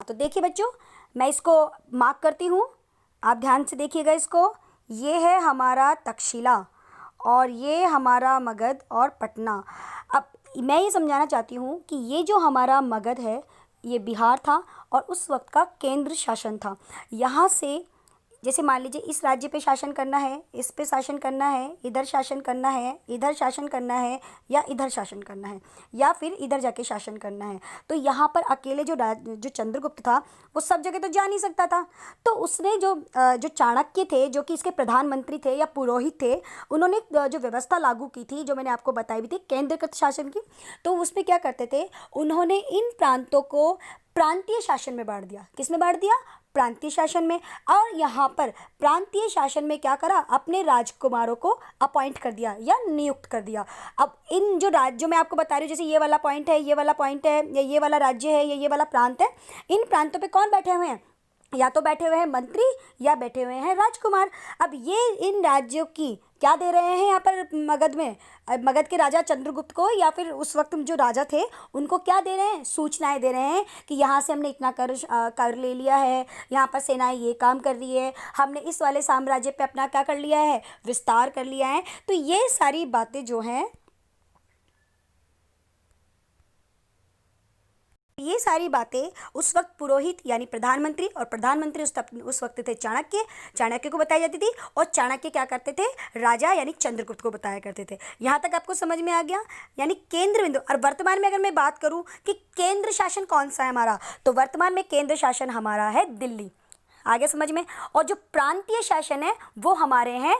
तो देखिए बच्चों, मैं इसको मार्क करती हूँ, आप ध्यान से देखिएगा इसको। ये है हमारा तक्षशिला और ये हमारा मगध और पटना। अब मैं ये समझाना चाहती हूँ कि ये जो हमारा मगध है ये बिहार था और उस वक्त का केंद्र शासन था। यहाँ से जैसे मान लीजिए इस राज्य पे शासन करना है, इस पे शासन करना है, इधर शासन करना है, इधर शासन करना है, या इधर शासन करना है, या फिर इधर जाके शासन करना है। तो यहाँ पर अकेले जो चंद्रगुप्त था वो सब जगह तो जा नहीं सकता था। तो उसने जो चाणक्य थे, जो कि इसके प्रधानमंत्री थे या पुरोहित थे, उन्होंने जो व्यवस्था लागू की थी, जो मैंने आपको बताई भी थी केंद्रीकृत शासन की, तो उसमें क्या करते थे, उन्होंने इन प्रांतों को प्रांतीय शासन में बांट दिया। किस में बांट दिया? प्रांतीय शासन में। और यहाँ पर प्रांतीय शासन में क्या करा, अपने राजकुमारों को अपॉइंट कर दिया या नियुक्त कर दिया। अब इन जो राज्यों में आपको बता रही हूँ, जैसे ये वाला पॉइंट है, ये वाला पॉइंट है, या ये वाला राज्य है, या ये वाला प्रांत है, इन प्रांतों पे कौन बैठे हुए हैं? या तो बैठे हुए हैं मंत्री या बैठे हुए हैं राजकुमार। अब ये इन राज्यों की क्या दे रहे हैं यहाँ पर मगध में, मगध के राजा चंद्रगुप्त को या फिर उस वक्त जो राजा थे उनको क्या दे रहे हैं? सूचनाएं दे रहे हैं कि यहाँ से हमने इतना कर ले लिया है, यहाँ पर सेनाएं ये काम कर रही है, हमने इस वाले साम्राज्य पे अपना क्या कर लिया है? विस्तार कर लिया है। तो ये सारी बातें जो हैं, ये सारी बातें उस वक्त पुरोहित यानी प्रधानमंत्री, और प्रधानमंत्री उस वक्त थे चाणक्य, चाणक्य को बताई जाती थी, और चाणक्य क्या करते थे? राजा यानी चंद्रगुप्त को बताया करते थे। यहाँ तक आपको समझ में आ गया? यानी केंद्र बिंदु। और वर्तमान में अगर मैं बात करूँ कि केंद्र शासन कौन सा है हमारा, तो वर्तमान में केंद्र शासन हमारा है दिल्ली। आगे समझ में। और जो प्रांतीय शासन है वो हमारे हैं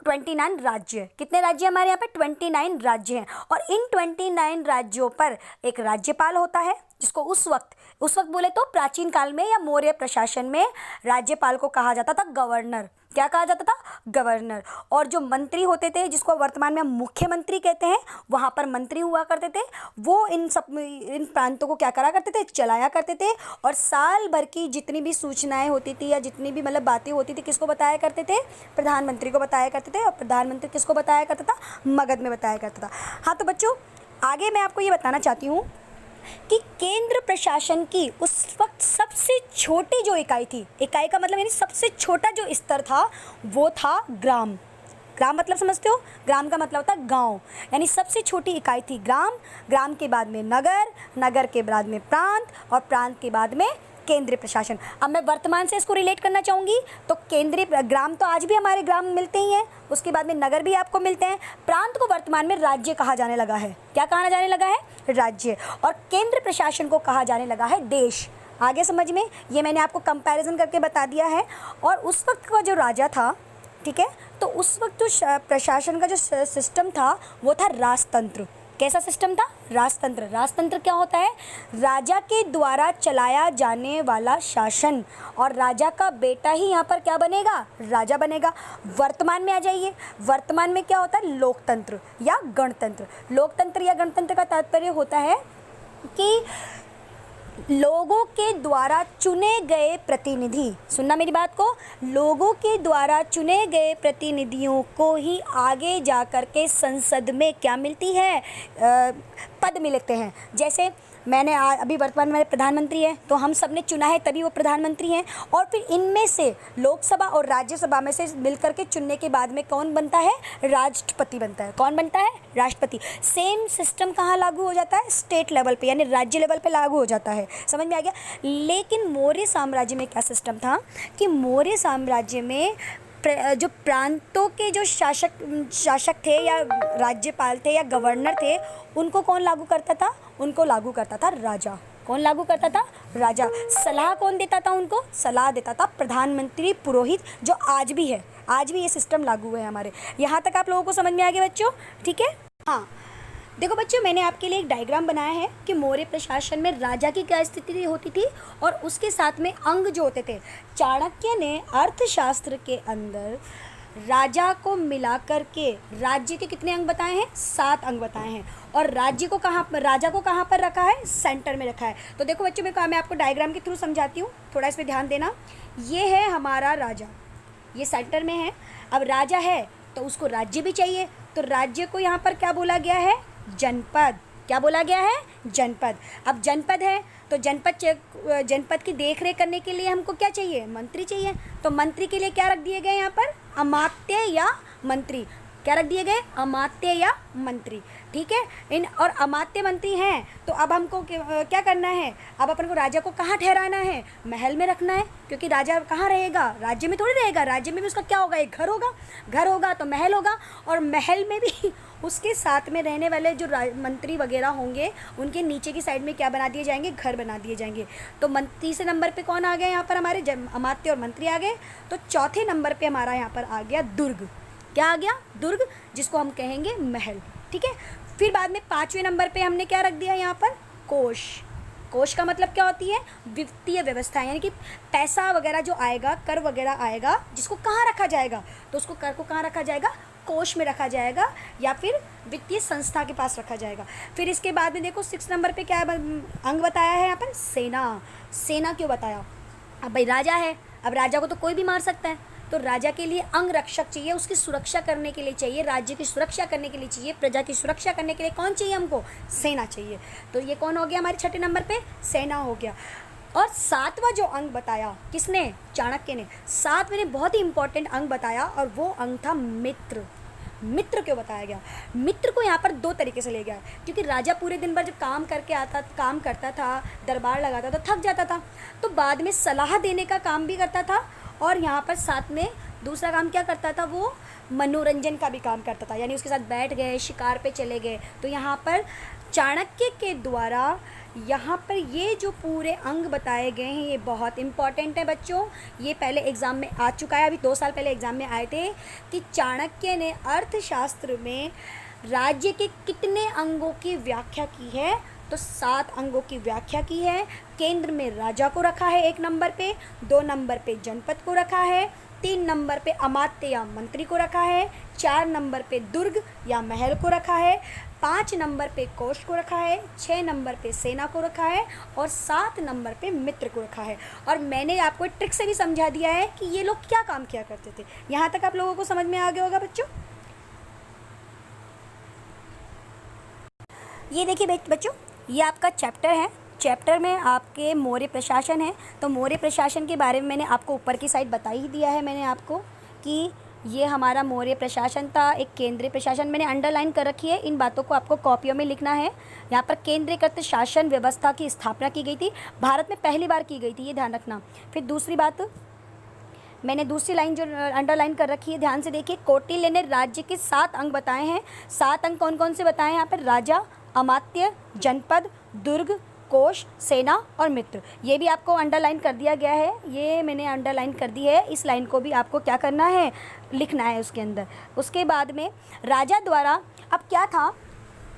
29 राज्य। कितने राज्य हमारे यहाँ पे? 29 राज्य हैं। और इन 29 राज्यों पर एक राज्यपाल होता है, जिसको उस वक्त बोले तो प्राचीन काल में या मौर्य प्रशासन में राज्यपाल को कहा जाता था गवर्नर। क्या कहा जाता था? गवर्नर। और जो मंत्री होते थे, जिसको वर्तमान में हम मुख्यमंत्री कहते हैं, वहाँ पर मंत्री हुआ करते थे। वो इन प्रांतों को क्या करा करते थे? चलाया करते थे। और साल भर की जितनी भी सूचनाएं होती थी या जितनी भी मतलब बातें होती थी, किसको बताया करते थे? प्रधानमंत्री को बताया करते थे। और प्रधानमंत्री किसको बताया करता था? मगध में बताया करता था। हाँ तो बच्चों, आगे मैं आपको ये बताना चाहती हूँ कि केंद्र प्रशासन की उस वक्त सबसे छोटी जो इकाई थी, इकाई का मतलब यानी सबसे छोटा जो स्तर था, वो था ग्राम। ग्राम मतलब समझते हो? ग्राम का मतलब होता है गांव। यानी सबसे छोटी इकाई थी ग्राम। ग्राम के बाद में नगर, नगर के बाद में प्रांत, और प्रांत के बाद में केंद्रीय प्रशासन। अब मैं वर्तमान से इसको रिलेट करना चाहूँगी, तो केंद्रीय ग्राम तो आज भी हमारे ग्राम मिलते ही हैं, उसके बाद में नगर भी आपको मिलते हैं। प्रांत को वर्तमान में राज्य कहा जाने लगा है। क्या कहा जाने लगा है? राज्य। और केंद्र प्रशासन को कहा जाने लगा है देश। आगे समझ में? ये मैंने आपको कंपैरिजन करके बता दिया है। और उस वक्त का जो राजा था, ठीक है, तो उस वक्त जो प्रशासन का जो सिस्टम था वो था राजतंत्र। कैसा सिस्टम था? राजतंत्र। राजतंत्र क्या होता है? राजा के द्वारा चलाया जाने वाला शासन। और राजा का बेटा ही यहाँ पर क्या बनेगा? राजा बनेगा। वर्तमान में आ जाइए। वर्तमान में क्या होता है? लोकतंत्र या गणतंत्र। लोकतंत्र या गणतंत्र का तात्पर्य होता है कि लोगों के द्वारा चुने गए प्रतिनिधि, सुनना मेरी बात को, लोगों के द्वारा चुने गए प्रतिनिधियों को ही आगे जा कर के संसद में क्या मिलती है? पद मिलते हैं। जैसे मैंने अभी वर्तमान में प्रधानमंत्री है, तो हम सब ने चुना है तभी वो प्रधानमंत्री हैं। और फिर इनमें से लोकसभा और राज्यसभा में से मिलकर के चुनने के बाद में कौन बनता है? राष्ट्रपति बनता है। कौन बनता है? राष्ट्रपति। सेम सिस्टम कहाँ लागू हो जाता है? स्टेट लेवल पे, यानी राज्य लेवल पे लागू हो जाता है। समझ में आ गया? लेकिन मौर्य साम्राज्य में क्या सिस्टम था कि मौर्य साम्राज्य में जो प्रांतों के जो शासक थे या राज्यपाल थे या गवर्नर थे, उनको कौन लागू करता था? उनको लागू करता था राजा। कौन लागू करता था? राजा। सलाह कौन देता था उनको? सलाह देता था प्रधानमंत्री, पुरोहित, जो आज भी है। आज भी ये सिस्टम लागू है हमारे। यहाँ तक आप लोगों को समझ में आ गया बच्चों? ठीक है। हाँ देखो बच्चों, मैंने आपके लिए एक डायग्राम बनाया है कि मौर्य प्रशासन में राजा की क्या स्थिति होती थी और उसके साथ में अंग जो होते थे। चाणक्य ने अर्थशास्त्र के अंदर राजा को मिलाकर के राज्य के कितने अंग बताए हैं? 7 अंग बताए हैं। और राजा को कहाँ पर रखा है? सेंटर में रखा है। तो देखो बच्चों, मैं आपको डायग्राम के थ्रू समझाती हूँ, थोड़ा इस पर ध्यान देना। ये है हमारा राजा, ये सेंटर में है। अब राजा है तो उसको राज्य भी चाहिए, तो राज्य को यहाँ पर क्या बोला गया है? जनपद। क्या बोला गया है? जनपद। अब जनपद है तो जनपद की देख रेख करने के लिए हमको क्या चाहिए, मंत्री चाहिए। तो मंत्री के लिए क्या रख दिए गए यहाँ पर, अमात्य या मंत्री। क्या रख दिए गए, अमात्य या मंत्री। ठीक है, इन और अमात्य मंत्री हैं तो अब हमको क्या करना है, अब अपन को राजा को कहाँ ठहराना है, महल में रखना है, क्योंकि राजा कहाँ रहेगा, राज्य में थोड़ी रहेगा, राज्य में भी उसका क्या होगा, एक घर होगा, घर होगा तो महल होगा, और महल में भी उसके साथ में रहने वाले जो मंत्री वगैरह होंगे उनके नीचे की साइड में क्या बना दिए जाएंगे, घर बना दिए जाएंगे। तो तीसरे नंबर पे कौन आ गया यहाँ पर, हमारे अमात्य और मंत्री आ गए। तो चौथे नंबर पे हमारा यहाँ पर आ गया दुर्ग। क्या आ गया, दुर्ग, जिसको हम कहेंगे महल। ठीक है, फिर बाद में 5वें नंबर पे हमने क्या रख दिया यहाँ पर, कोष। कोष का मतलब क्या होती है, वित्तीय व्यवस्था, यानी कि पैसा वगैरह जो आएगा, कर वगैरह आएगा, जिसको कहाँ रखा जाएगा, तो उसको कर को कहाँ रखा जाएगा, कोष में रखा जाएगा या फिर वित्तीय संस्था के पास रखा जाएगा। फिर इसके बाद में देखो 6 नंबर पे क्या अंग बताया है यहाँ पर, सेना। सेना क्यों बताया, अब भाई राजा है, अब राजा को तो कोई भी मार सकता है, तो राजा के लिए अंग रक्षक चाहिए, उसकी सुरक्षा करने के लिए चाहिए, राज्य की सुरक्षा करने के लिए चाहिए, प्रजा की सुरक्षा करने के लिए कौन चाहिए हमको, सेना चाहिए। तो ये कौन हो गया हमारे 6ठे नंबर पे, सेना हो गया। और 7वां जो अंग बताया किसने, चाणक्य ने, 7वें ने बहुत ही इंपॉर्टेंट अंग बताया और वो अंग था मित्र। मित्र क्यों बताया गया, मित्र को यहाँ पर 2 तरीके से ले गया, क्योंकि राजा पूरे दिन भर जब काम करता था, दरबार लगाता था, थक जाता था, तो बाद में सलाह देने का काम भी करता था, और यहाँ पर साथ में दूसरा काम क्या करता था, वो मनोरंजन का भी काम करता था, यानी उसके साथ बैठ गए, शिकार पे चले गए। तो यहाँ पर चाणक्य के द्वारा यहाँ पर ये जो पूरे अंग बताए गए हैं ये बहुत इंपॉर्टेंट है बच्चों। ये पहले एग्ज़ाम में आ चुका है, अभी 2 साल पहले एग्ज़ाम में आए थे कि चाणक्य ने अर्थशास्त्र में राज्य के कितने अंगों की व्याख्या की है, तो 7 अंगों की व्याख्या की है। केंद्र में राजा को रखा है 1 नंबर पे, 2 नंबर पे जनपद को रखा है, 3 नंबर पे अमात्य या मंत्री को रखा है, 4 नंबर पे दुर्ग या महल को रखा है, 5 नंबर पे कोष को रखा है, 6 नंबर पे सेना को रखा है, और 7 नंबर पे मित्र को रखा है। और मैंने आपको ट्रिक से भी समझा दिया है कि ये लोग क्या काम किया करते थे। यहाँ तक आप लोगों को समझ में आ गया होगा बच्चों। ये देखिए बच्चों, ये आपका चैप्टर है, चैप्टर में आपके मौर्य प्रशासन है। तो मौर्य प्रशासन के बारे में मैंने आपको ऊपर की साइड बता ही दिया है मैंने आपको कि ये हमारा मौर्य प्रशासन था, एक केंद्रीय प्रशासन। मैंने अंडरलाइन कर रखी है, इन बातों को आपको कॉपियों में लिखना है। यहाँ पर केंद्रीकृत शासन व्यवस्था की स्थापना की गई थी, भारत में पहली बार की गई थी, ये ध्यान रखना। फिर दूसरी बात, मैंने दूसरी लाइन जो अंडरलाइन कर रखी है ध्यान से देखिए, कौटिल्य ने राज्य के 7 अंग बताए हैं। 7 अंग कौन कौन से बताए हैं यहाँ पर, राजा, अमात्य, जनपद, दुर्ग, कोष, सेना और मित्र। ये भी आपको अंडरलाइन कर दिया गया है, ये मैंने अंडरलाइन कर दी है। इस लाइन को भी आपको क्या करना है, लिखना है उसके अंदर। उसके बाद में राजा द्वारा अब क्या था,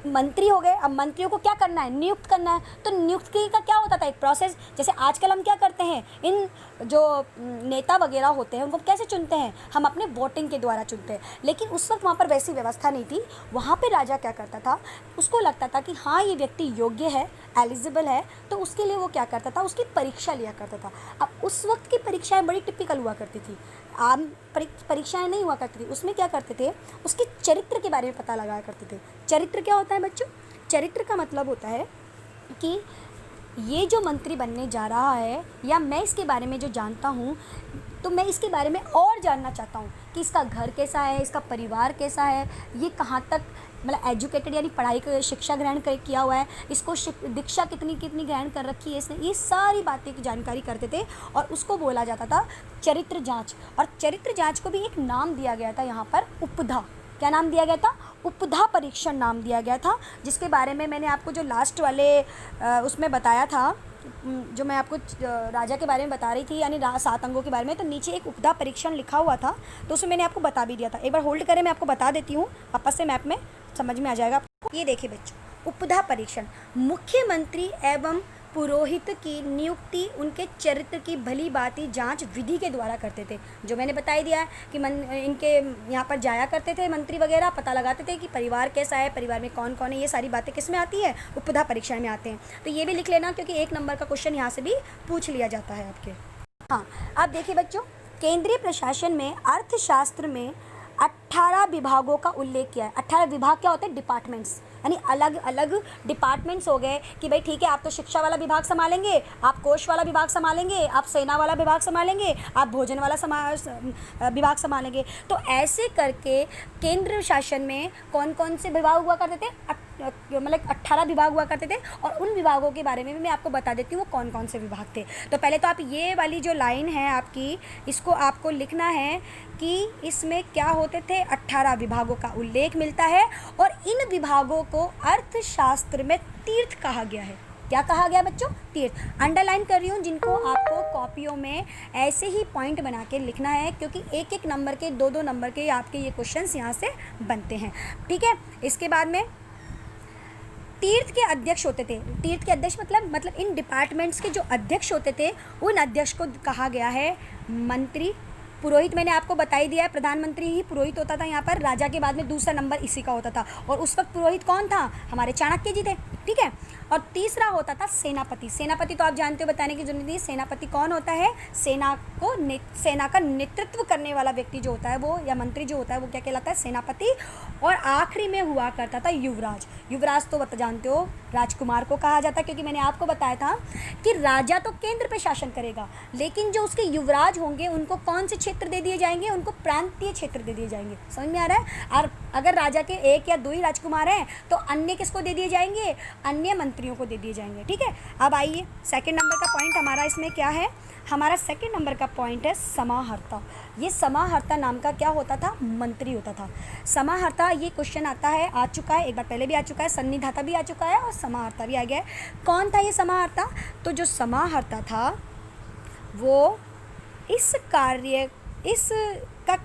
मंत्री हो गए, अब मंत्रियों को क्या करना है, नियुक्त करना है। तो नियुक्ति का क्या होता था, एक प्रोसेस। जैसे आजकल हम क्या करते हैं, इन जो नेता वगैरह होते हैं उनको कैसे चुनते हैं, हम अपने वोटिंग के द्वारा चुनते हैं। लेकिन उस वक्त वहाँ पर वैसी व्यवस्था नहीं थी। वहाँ पे राजा क्या करता था, उसको लगता था कि हाँ ये व्यक्ति योग्य है, एलिजिबल है, तो उसके लिए वो क्या करता था, उसकी परीक्षा लिया करता था। अब उस वक्त की परीक्षाएँ बड़ी टिपिकल हुआ करती थी, आम परीक्षाएं नहीं हुआ करती थी। उसमें क्या करते थे, उसके चरित्र के बारे में पता लगाया करते थे। चरित्र क्या होता है बच्चों, चरित्र का मतलब होता है कि ये जो मंत्री बनने जा रहा है, या मैं इसके बारे में जो जानता हूँ, तो मैं इसके बारे में और जानना चाहता हूँ कि इसका घर कैसा है, इसका परिवार कैसा है, ये कहाँ तक मतलब एजुकेटेड यानी पढ़ाई शिक्षा ग्रहण किया हुआ है, इसको दीक्षा कितनी ग्रहण कर रखी है इसने, ये सारी बातें की जानकारी करते थे और उसको बोला जाता था चरित्र जांच। और चरित्र जांच को भी एक नाम दिया गया था यहाँ पर, उपधा। क्या नाम दिया गया था, उपधा परीक्षण नाम दिया गया था, जिसके बारे में मैंने आपको जो लास्ट वाले उसमें बताया था, जो मैं आपको राजा के बारे में बता रही थी, यानी 7 अंगों के बारे में, तो नीचे एक उपधा परीक्षण लिखा हुआ था, तो उसमें मैंने आपको बता भी दिया था। एक बार होल्ड करें, मैं आपको बता देती हूँ, वापस से मैप में समझ में आ जाएगा आपको। ये देखिए बच्चों, उपधा परीक्षण मुख्यमंत्री एवं पुरोहित की नियुक्ति उनके चरित्र की भली भांति जांच विधि के द्वारा करते थे। जो मैंने बता ही दिया है कि इनके यहाँ पर जाया करते थे मंत्री वगैरह, पता लगाते थे कि परिवार कैसा है, परिवार में कौन कौन है, ये सारी बातें किस में आती है, उपधा परीक्षण में आते हैं। तो ये भी लिख लेना, क्योंकि 1 नंबर का क्वेश्चन यहाँ से भी पूछ लिया जाता है आपके। हाँ, अब देखिए बच्चों, केंद्रीय प्रशासन में अर्थशास्त्र में 18 विभागों का उल्लेख किया है। 18 विभाग क्या होते हैं? डिपार्टमेंट्स, यानी अलग अलग डिपार्टमेंट्स हो गए कि भाई ठीक है, आप तो शिक्षा वाला विभाग संभालेंगे, आप कोष वाला विभाग संभालेंगे, आप सेना वाला विभाग संभालेंगे, आप भोजन वाला विभाग संभालेंगे। तो ऐसे करके केंद्र शासन में कौन कौन से विभाग हुआ करते थे? मतलब 18 विभाग हुआ करते थे। और उन विभागों के बारे में भी मैं आपको बता देती हूँ वो कौन कौन से विभाग थे। तो पहले तो आप ये वाली जो लाइन है आपकी, इसको आपको लिखना है कि इसमें क्या होते थे? 18 विभागों का उल्लेख मिलता है और इन विभागों को अर्थशास्त्र में तीर्थ कहा गया है। क्या कहा गया बच्चों? तीर्थ। अंडरलाइन कर रही हूँ, जिनको आपको कॉपियों में ऐसे ही पॉइंट बना के लिखना है, क्योंकि एक एक नंबर के, दो दो नंबर के आपके ये क्वेश्चंस यहाँ से बनते हैं। ठीक है, इसके बाद में तीर्थ के अध्यक्ष होते थे। तीर्थ के अध्यक्ष मतलब इन डिपार्टमेंट्स के जो अध्यक्ष होते थे, उन अध्यक्ष को कहा गया है मंत्री। पुरोहित मैंने आपको बता ही दिया है, प्रधानमंत्री ही पुरोहित होता था यहाँ पर। राजा के बाद में दूसरा नंबर इसी का होता था, और उस वक्त पुरोहित कौन था? हमारे चाणक्य जी थे। ठीक है, और तीसरा होता था सेनापति। सेनापति तो आप जानते हो, बताने की जरूरत नहीं। सेनापति कौन होता है? सेना का नेतृत्व करने वाला व्यक्ति जो होता है वो, या मंत्री जो होता है वो क्या कहलाता है? सेनापति। और आखिरी में हुआ करता था युवराज। युवराज तो जानते हो राजकुमार को कहा जाता है, क्योंकि मैंने आपको बताया था कि राजा तो केंद्र पे शासन करेगा, लेकिन जो उसके युवराज होंगे उनको कौन से क्षेत्र दे दिए जाएंगे? उनको प्रांतीय क्षेत्र दे दिए जाएंगे। समझ में आ रहा है? और अगर राजा के एक या दो ही राजकुमार हैं तो अन्य किसको दे दिए जाएंगे? अन्य मंत्रियों को दे दिए जाएंगे। ठीक है, अब आइए सेकंड नंबर का पॉइंट हमारा इसमें क्या है? हमारा सेकंड नंबर का पॉइंट है समाहर्ता। ये समाहर्ता नाम का क्या होता था? मंत्री होता था। समाहर्ता, ये क्वेश्चन आता है, आ चुका है, एक बार पहले भी आ चुका है, सन्निधाता भी आ चुका है और समाहर्ता भी आ गया है। कौन था ये समाहर्ता? तो जो समाहर्ता था वो इसका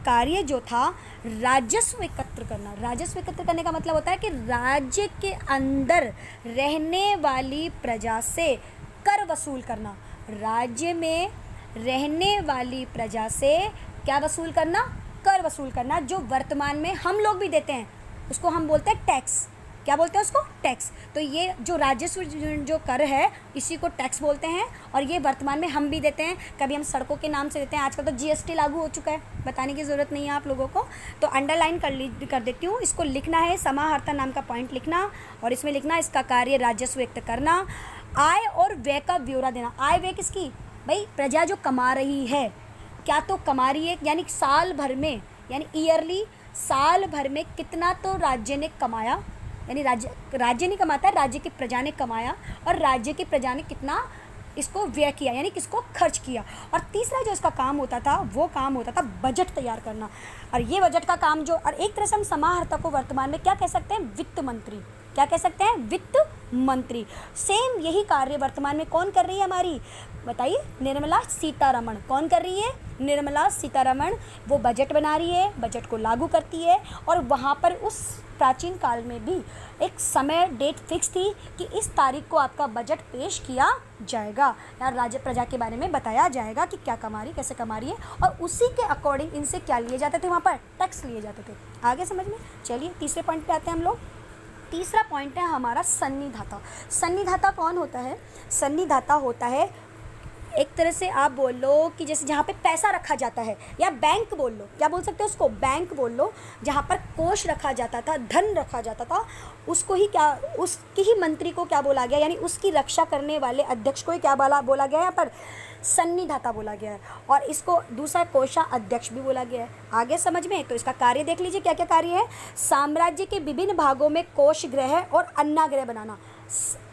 कार्य जो था राजस्व एकत्र करना। राजस्व एकत्र करने का मतलब होता है कि राज्य के अंदर रहने वाली प्रजा से कर वसूल करना। राज्य में रहने वाली प्रजा से क्या वसूल करना? कर वसूल करना। जो वर्तमान में हम लोग भी देते हैं उसको हम बोलते हैं टैक्स। क्या बोलते हैं उसको? टैक्स। तो ये जो राजस्व जो कर है इसी को टैक्स बोलते हैं, और ये वर्तमान में हम भी देते हैं। कभी हम सड़कों के नाम से देते हैं, आजकल तो जीएसटी लागू हो चुका है, बताने की ज़रूरत नहीं है आप लोगों को। तो अंडरलाइन कर देती हूँ, इसको लिखना है, समाहर्ता नाम का पॉइंट लिखना, और इसमें लिखना इसका कार्य राजस्व एकत्र करना, आय और व्यय का ब्यौरा देना। आय व्यय किसकी? भाई प्रजा जो कमा रही है, क्या तो कमा रही है, यानी साल भर में, यानी ईयरली साल भर में कितना तो राज्य ने कमाया, यानी राज्य नहीं कमाता है, राज्य की प्रजा ने कमाया, और राज्य की प्रजा ने कितना इसको व्यय किया, यानी किसको खर्च किया। और तीसरा जो इसका काम होता था वो काम होता था बजट तैयार करना। और ये बजट का काम जो, और एक तरह से हम समाहर्ता को वर्तमान में क्या कह सकते हैं? वित्त मंत्री। क्या कह सकते हैं? वित्त मंत्री। सेम यही कार्य वर्तमान में कौन कर रही है हमारी? बताइए, निर्मला सीतारमण। कौन कर रही है? निर्मला सीतारमण। वो बजट बना रही है, बजट को लागू करती है, और वहाँ पर उस प्राचीन काल में भी एक समय डेट फिक्स थी कि इस तारीख को आपका बजट पेश किया जाएगा, या राज्य प्रजा के बारे में बताया जाएगा कि क्या कमा रही, कैसे कमा रही है, और उसी के अकॉर्डिंग इनसे क्या लिए जाते थे? वहाँ पर टैक्स लिए जाते थे। आगे समझ में? चलिए तीसरे पॉइंट पे आते हैं हम लोग। तीसरा पॉइंट है हमारा सन्निधाता। सन्निधाता कौन होता है? सन्निधाता होता है, एक तरह से आप बोल लो कि जैसे जहाँ पे पैसा रखा जाता है, या बैंक बोल लो, क्या बोल सकते हो उसको? बैंक बोल लो। जहाँ पर कोष रखा जाता था, धन रखा जाता था, उसको ही क्या, उसकी ही मंत्री को क्या बोला गया, यानी उसकी रक्षा करने वाले अध्यक्ष को ही क्या बोला गया है यहाँ पर? सन्निधाता बोला गया है। और इसको दूसरा कोषाध्यक्ष भी बोला गया है। आगे समझ में? तो इसका कार्य देख लीजिए क्या क्या कार्य है। साम्राज्य के विभिन्न भागों में कोष गृह और अन्नागृह बनाना।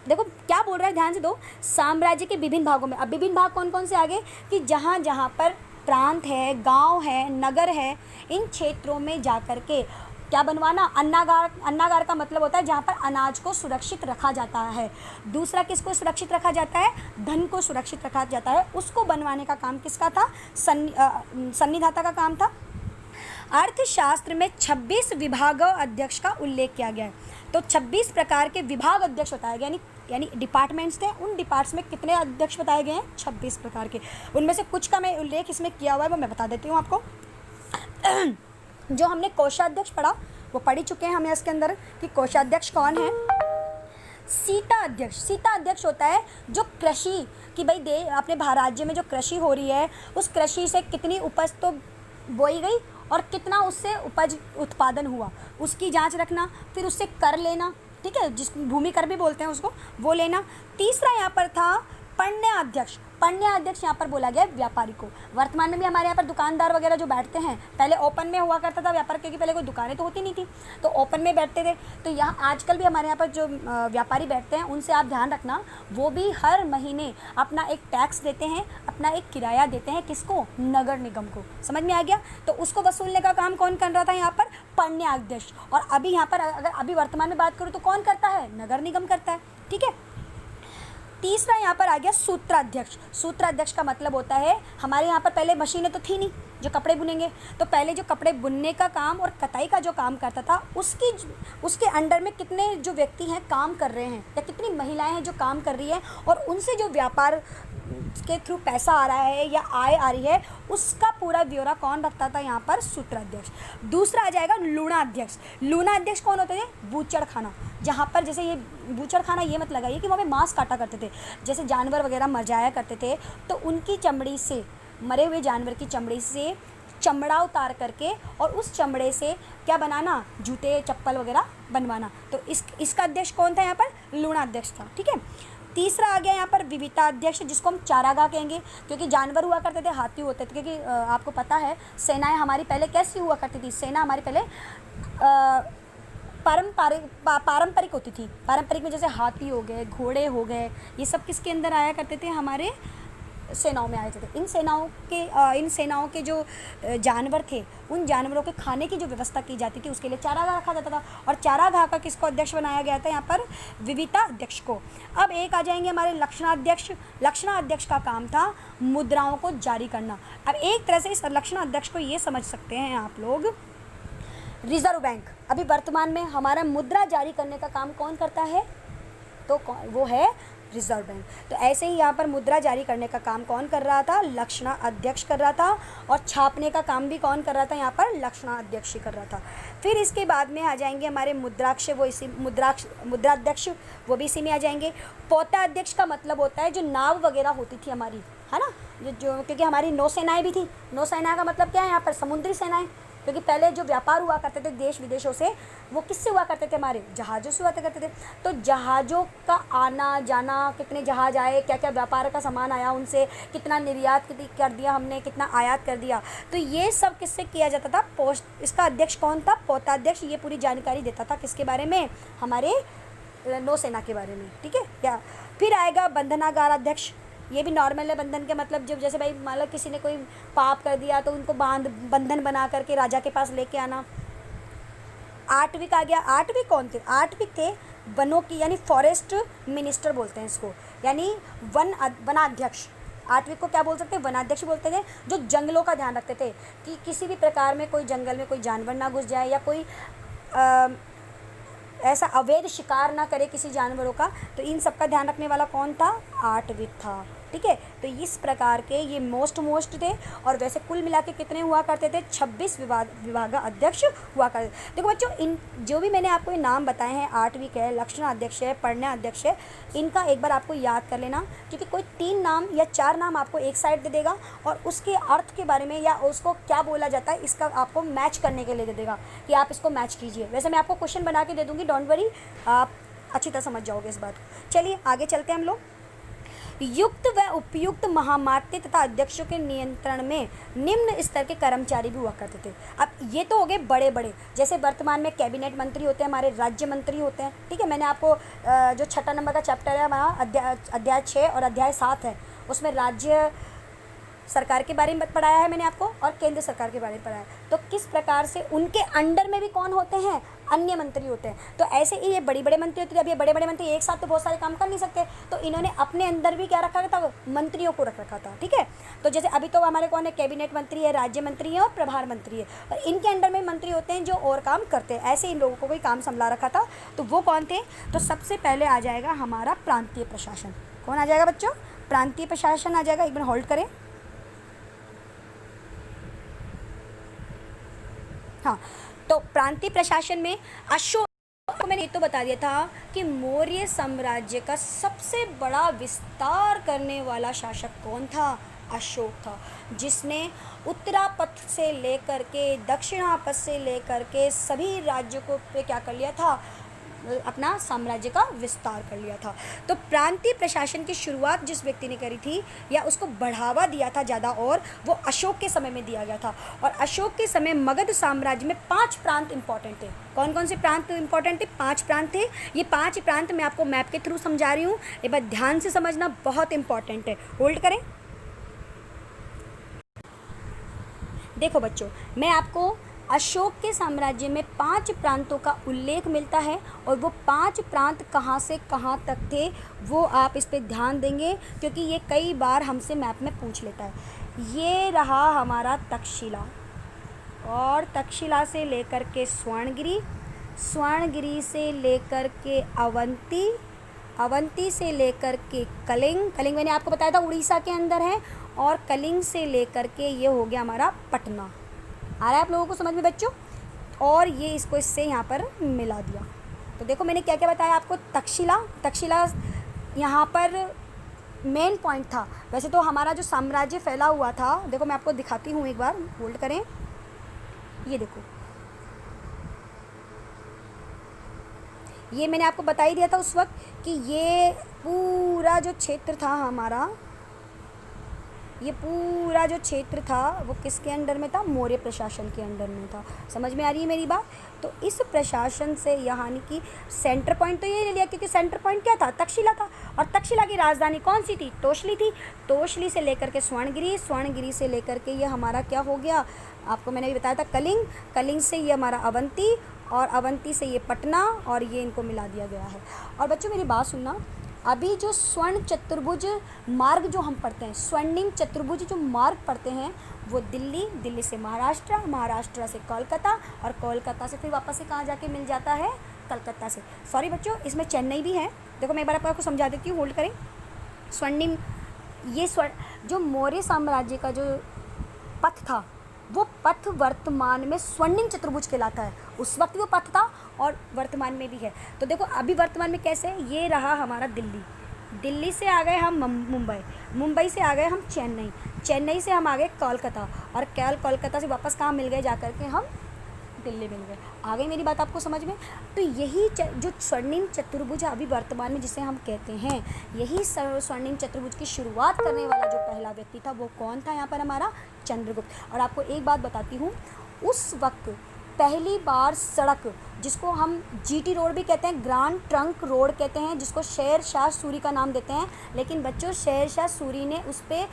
देखो क्या बोल रहा है, ध्यान से दो। साम्राज्य के विभिन्न भागों में, अब विभिन्न भाग कौन कौन से आगे? कि जहाँ जहाँ पर प्रांत है, गांव है, नगर है, इन क्षेत्रों में जाकर के क्या बनवाना? अन्नागार। अन्नागार का मतलब होता है जहाँ पर अनाज को सुरक्षित रखा जाता है। दूसरा किसको सुरक्षित रखा जाता है? धन को सुरक्षित रखा जाता है। उसको बनवाने का काम किसका था? सन्निधाता का काम था। अर्थशास्त्र में 26 विभाग अध्यक्ष का उल्लेख किया गया है। तो 26 प्रकार के विभाग अध्यक्ष बताए गए, यानी डिपार्टमेंट्स थे, उन डिपार्ट्स में कितने अध्यक्ष बताए गए हैं? 26 प्रकार के। उनमें से कुछ का मैं उल्लेख इसमें किया हुआ है, वो मैं बता देती हूँ आपको। जो हमने कोषाध्यक्ष पढ़ा वो पढ़ ही चुके हैं हम इसके अंदर कि कोषाध्यक्ष कौन है। सीता अध्यक्ष। सीता अध्यक्ष होता है जो कृषि की, भाई अपने राज्य में जो कृषि हो रही है उस कृषि से कितनी उपज तो बोई गई और कितना उससे उपज उत्पादन हुआ उसकी जांच रखना, फिर उससे कर लेना, ठीक है, जिस भूमि कर भी बोलते हैं उसको, वो लेना। तीसरा यहाँ पर था पण्य अध्यक्ष यहाँ पर बोला गया व्यापारी को। वर्तमान में भी हमारे यहाँ पर दुकानदार वगैरह जो बैठते हैं, पहले ओपन में हुआ करता था व्यापार, क्योंकि पहले कोई दुकानें तो होती नहीं थी, तो ओपन में बैठते थे। तो यहाँ आजकल भी हमारे यहाँ पर जो व्यापारी बैठते हैं उनसे आप ध्यान रखना, वो भी हर महीने अपना एक टैक्स देते हैं, अपना एक किराया देते हैं, किसको? नगर निगम को। समझ में आ गया? तो उसको वसूलने का काम कौन कर रहा था यहाँ पर? पण्य अध्यक्ष। और अभी यहाँ पर अगर अभी वर्तमान में बात करूँ तो कौन करता है? नगर निगम करता है, ठीक है। तीसरा यहाँ पर आ गया सूत्राध्यक्ष। सूत्राध्यक्ष का मतलब होता है, हमारे यहाँ पर पहले मशीनें तो थी नहीं जो कपड़े बुनेंगे, तो पहले जो कपड़े बुनने का काम और कताई का जो काम करता था, उसके अंडर में कितने जो व्यक्ति हैं काम कर रहे हैं, या कितनी महिलाएं हैं जो काम कर रही हैं, और उनसे जो व्यापार के थ्रू पैसा आ रहा है या आय आ रही है, उसका पूरा ब्यौरा कौन रखता था? यहाँ पर सूत्राध्यक्ष। दूसरा आ जाएगा लूणाध्यक्ष। लूणाध्यक्ष कौन होते थे? बूचड़ खाना, जहाँ पर जैसे ये बूचड़ खाना, ये मत लगाइए कि वहाँ पे मांस काटा करते थे, जैसे जानवर वगैरह मर जाया करते थे, तो उनकी चमड़ी से, मरे हुए जानवर की चमड़ी से चमड़ा उतार करके और उस चमड़े से क्या बनाना? जूते चप्पल वगैरह बनवाना। तो इसका अध्यक्ष कौन था? यहाँ पर लूणाध्यक्ष था, ठीक है। तीसरा आ गया यहाँ पर विविता अध्यक्ष, जिसको हम चारागाह कहेंगे, क्योंकि जानवर हुआ करते थे, हाथी होते थे, क्योंकि आपको पता है सेनाएं हमारी पहले कैसी हुआ करती थी? सेना हमारी पहले पारंपरिक होती थी। पारंपरिक में जैसे हाथी हो गए, घोड़े हो गए, ये सब किसके अंदर आया करते थे? हमारे सेनाओं में आए थे। इन सेनाओं के जो जानवर थे, उन जानवरों के खाने की जो व्यवस्था की जाती थी, उसके लिए चारागाह रखा जाता था, और चारागाह का किसको अध्यक्ष बनाया गया था? यहाँ पर विविता अध्यक्ष को। अब एक आ जाएंगे हमारे लक्षणाध्यक्ष। लक्षणाध्यक्ष का काम था मुद्राओं को जारी करना। अब एक तरह से इस लक्षणाध्यक्ष को ये समझ सकते हैं आप लोग, रिजर्व बैंक। अभी वर्तमान में हमारा मुद्रा जारी करने का काम कौन करता है? तो वो है रिजर्व बैंक। तो ऐसे ही यहाँ पर मुद्रा जारी करने का काम कौन कर रहा था? लक्षणा अध्यक्ष कर रहा था। और छापने का काम भी कौन कर रहा था? यहाँ पर लक्षणा अध्यक्ष ही कर रहा था। फिर इसके बाद में आ जाएंगे हमारे मुद्राक्ष, वो इसी मुद्राध्यक्ष, वो भी इसी में आ जाएंगे। पोता अध्यक्ष का मतलब होता है जो नाव वगैरह होती थी हमारी, है ना, जो क्योंकि हमारी नौसेनाएँ भी थी। नौसेना का मतलब क्या है? यहाँ पर समुद्री सेनाएँ, क्योंकि पहले जो व्यापार हुआ करते थे देश विदेशों से, वो किससे हुआ करते थे? हमारे जहाज़ों से हुआ करते थे। तो जहाज़ों का आना जाना, कितने जहाज़ आए, क्या क्या व्यापार का सामान आया उनसे, कितना निर्यात कर दिया हमने, कितना आयात कर दिया, तो ये सब किससे किया जाता था? पोस्ट। इसका अध्यक्ष कौन था? पोताध्यक्ष। ये पूरी जानकारी देता था किसके बारे में? हमारे नौसेना के बारे में, ठीक है क्या। फिर आएगा बंधनागार अध्यक्ष। ये भी नॉर्मल है। बंधन के मतलब जब जैसे भाई मान लो किसी ने कोई पाप कर दिया तो उनको बंधन बना करके राजा के पास लेके आना। आठविक आ गया। आठविक कौन थे? आठविक थे वनों की, यानी फॉरेस्ट मिनिस्टर बोलते हैं इसको, यानी वनाध्यक्ष। आठविक को क्या बोल सकते हैं? वनाध्यक्ष बोलते थे, जो जंगलों का ध्यान रखते थे कि किसी भी प्रकार में कोई जंगल में कोई जानवर ना घुस जाए, या कोई ऐसा अवैध शिकार ना करे किसी जानवरों का। तो इन सब का ध्यान रखने वाला कौन था? आठविक था, ठीक है। तो इस प्रकार के ये मोस्ट थे। और वैसे कुल मिला के कितने हुआ करते थे? 26 विभाग अध्यक्ष हुआ करते। देखो बच्चों, इन जो भी मैंने आपको ये नाम बताए हैं, आठविक है, लक्षणाध्यक्ष है, पण्याध्यक्ष है, इनका एक बार आपको याद कर लेना, क्योंकि कोई 3 नाम या 4 नाम आपको एक साइड दे देगा और उसके अर्थ के बारे में या उसको क्या बोला जाता है इसका आपको मैच करने के लिए दे देगा कि आप इसको मैच कीजिए। वैसे मैं आपको क्वेश्चन बना के दे दूँगी, डोंट वरी, आप अच्छी तरह समझ जाओगे इस बात को। चलिए आगे चलते हैं हम लोग। युक्त व उपयुक्त महामात्य तथा अध्यक्षों के नियंत्रण में निम्न स्तर के कर्मचारी भी हुआ करते थे। अब ये तो हो गए बड़े बड़े, जैसे वर्तमान में कैबिनेट मंत्री होते हैं, हमारे राज्य मंत्री होते हैं, ठीक है। मैंने आपको जो 6 नंबर का चैप्टर है हमारा अध्याय 6 और अध्याय 7 है, उसमें राज्य सरकार के बारे में पढ़ाया है मैंने आपको, और केंद्र सरकार के बारे में पढ़ाया है। तो किस प्रकार से उनके अंडर में भी कौन होते हैं? अन्य मंत्री होते हैं। तो ऐसे ही ये बड़े बड़े मंत्री होते थे। अब ये बड़े बड़े मंत्री एक साथ तो बहुत सारे काम कर नहीं सकते, तो इन्होंने अपने अंदर भी क्या रखा था? मंत्रियों को रख रखा था, ठीक है। तो जैसे अभी तो हमारे कौन है? कैबिनेट मंत्री है, राज्य मंत्री है और प्रभार मंत्री है, और इनके अंडर में मंत्री होते हैं जो और काम करते हैं। ऐसे इन लोगों को कोई काम संभला रखा था। तो वो कौन थे? तो सबसे पहले आ जाएगा हमारा प्रांतीय प्रशासन। कौन आ जाएगा बच्चों? प्रांतीय प्रशासन आ जाएगा। एक बार होल्ड करें। हाँ, तो प्रांतीय प्रशासन में अशोक को मैंने ये तो बता दिया था कि मौर्य साम्राज्य का सबसे बड़ा विस्तार करने वाला शासक कौन था? अशोक था, जिसने उत्तरापथ से लेकर के दक्षिणापथ से लेकर के सभी राज्यों को पे क्या कर लिया था, अपना साम्राज्य का विस्तार कर लिया था। तो प्रांतीय प्रशासन की शुरुआत जिस व्यक्ति ने करी थी या उसको बढ़ावा दिया था ज़्यादा, और वो अशोक के समय में दिया गया था। और अशोक के समय मगध साम्राज्य में 5 प्रांत इंपॉर्टेंट थे। कौन कौन से प्रांत इंपॉर्टेंट थे? 5 प्रांत थे। ये 5 प्रांत मैं आपको मैप के थ्रू समझा रही हूँ, एक बार ध्यान से समझना, बहुत इंपॉर्टेंट है। होल्ड करें। देखो बच्चों, मैं आपको अशोक के साम्राज्य में 5 प्रांतों का उल्लेख मिलता है, और वो 5 प्रांत कहाँ से कहाँ तक थे वो आप इस पे ध्यान देंगे, क्योंकि ये कई बार हमसे मैप में पूछ लेता है। ये रहा हमारा तक्षशिला, और तक्षशिला से लेकर के स्वर्णगिरी, स्वर्णगिरी से लेकर के अवंती, अवंती से लेकर के कलिंग, कलिंग मैंने आपको बताया था उड़ीसा के अंदर है, और कलिंग से लेकर के ये हो गया हमारा पटना। आ रहा है आप लोगों को समझ में बच्चों? और ये इसको इससे यहाँ पर मिला दिया। तो देखो मैंने क्या क्या बताया आपको। तक्षशिला, तक्षशिला यहाँ पर मेन पॉइंट था। वैसे तो हमारा जो साम्राज्य फैला हुआ था, देखो मैं आपको दिखाती हूँ एक बार, होल्ड करें। ये देखो, ये मैंने आपको बता ही दिया था उस वक्त कि ये पूरा जो क्षेत्र था हमारा, ये पूरा जो क्षेत्र था वो किसके अंडर में था? मौर्य प्रशासन के अंडर में था। समझ में आ रही है मेरी बात? तो इस प्रशासन से यानी कि सेंटर पॉइंट तो ये ले लिया, क्योंकि सेंटर पॉइंट क्या था? तक्षशिला था। और तक्षशिला की राजधानी कौन सी थी? तोशली थी। तोशली से लेकर के स्वर्णगिरी, स्वर्णगिरी से लेकर के ये हमारा क्या हो गया, आपको मैंने भी बताया था कलिंग, कलिंग से ये हमारा अवंती, और अवंती से ये पटना, और ये इनको मिला दिया गया है। और बच्चों मेरी बात सुनना, अभी जो स्वर्ण चतुर्भुज मार्ग जो हम पढ़ते हैं, स्वर्णिम चतुर्भुज जो मार्ग पढ़ते हैं, वो दिल्ली, दिल्ली से महाराष्ट्र, महाराष्ट्र से कोलकाता, और कोलकाता से फिर वापस से कहाँ जाके मिल जाता है? कलकत्ता से। सॉरी बच्चों, इसमें चेन्नई भी है। देखो मैं एक बार आपको समझा देती हूँ, होल्ड करें। स्वर्णिम, ये जो मौर्य साम्राज्य का जो पथ था, वो पथ वर्तमान में स्वर्णिम चतुर्भुज कहलाता है। उस वक्त वो पथ था और वर्तमान में भी है। तो देखो अभी वर्तमान में कैसे है, ये रहा हमारा दिल्ली, दिल्ली से आ गए हम मुंबई, मुंबई से आ गए हम चेन्नई, चेन्नई से हम आ गए कोलकाता, और कोलकाता से वापस कहाँ मिल गए? जाकर के हम दिल्ली मिल गए। आ गई मेरी बात आपको समझ में? तो यही जो स्वर्णिम चतुर्भुज अभी वर्तमान में जिसे हम कहते हैं, यही स्वर्णिम चतुर्भुज की शुरुआत करने वाला जो पहला व्यक्ति था वो कौन था? यहाँ पर हमारा चंद्रगुप्त। और आपको एक बात बताती हूँ, उस वक्त पहली बार सड़क, जिसको हम जीटी रोड भी कहते हैं, ग्रांड ट्रंक रोड कहते हैं, जिसको शेर शाह सूरी का नाम देते हैं, लेकिन बच्चों शेर शाह सूरी ने उस पर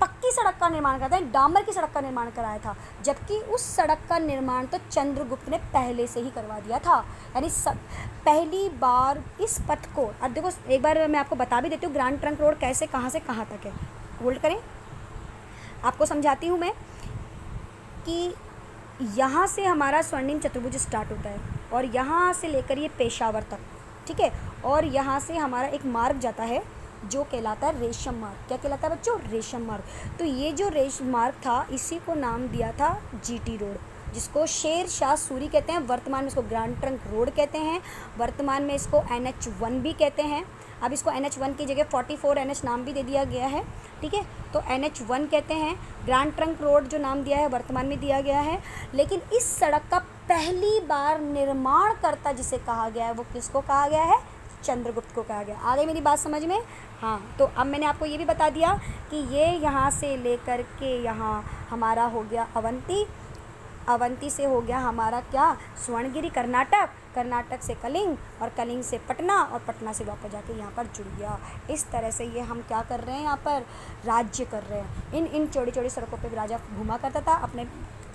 पक्की सड़क का निर्माण करता है, डामर की सड़क का निर्माण कराया था, जबकि उस सड़क का निर्माण तो चंद्रगुप्त ने पहले से ही करवा दिया था। यानी पहली बार इस पथ को, अब देखो एक बार मैं आपको बता भी देती हूँ ग्रांड ट्रंक रोड कैसे कहाँ से कहाँ तक है। होल्ड करें, आपको समझाती हूँ मैं कि यहाँ से हमारा स्वर्णिम चतुर्भुज स्टार्ट होता है, और यहाँ से लेकर ये पेशावर तक, ठीक है, और यहाँ से हमारा एक मार्ग जाता है जो कहलाता है रेशम मार्ग। क्या कहलाता है बच्चों? रेशम मार्ग। तो ये जो रेशम मार्ग था, इसी को नाम दिया था जीटी रोड, जिसको शेर शाह सूरी कहते हैं। वर्तमान में इसको ग्रांड ट्रंक रोड कहते हैं, वर्तमान में इसको NH1 भी कहते हैं। अब इसको NH1 की जगह 44 NH नाम भी दे दिया गया है, ठीक है, तो NH1 कहते हैं। ग्रांड ट्रंक रोड जो नाम दिया है वर्तमान में दिया गया है। लेकिन इस सड़क का पहली बार निर्माणकर्ता जिसे कहा गया है वो किसको कहा गया है? चंद्रगुप्त को कहा गया। आ गई मेरी बात समझ में? हाँ, तो अब मैंने आपको ये भी बता दिया कि ये यहाँ से लेकर के यहाँ हमारा हो गया अवंती, अवंती से हो गया हमारा क्या? स्वर्णगिरी कर्नाटक, कर्नाटक से कलिंग, और कलिंग से पटना, और पटना से वापस जाके यहाँ पर जुड़ गया। इस तरह से ये हम क्या कर रहे हैं? यहाँ पर राज्य कर रहे हैं। इन चौड़ी चौड़ी सड़कों पे राजा घूमा करता था, अपने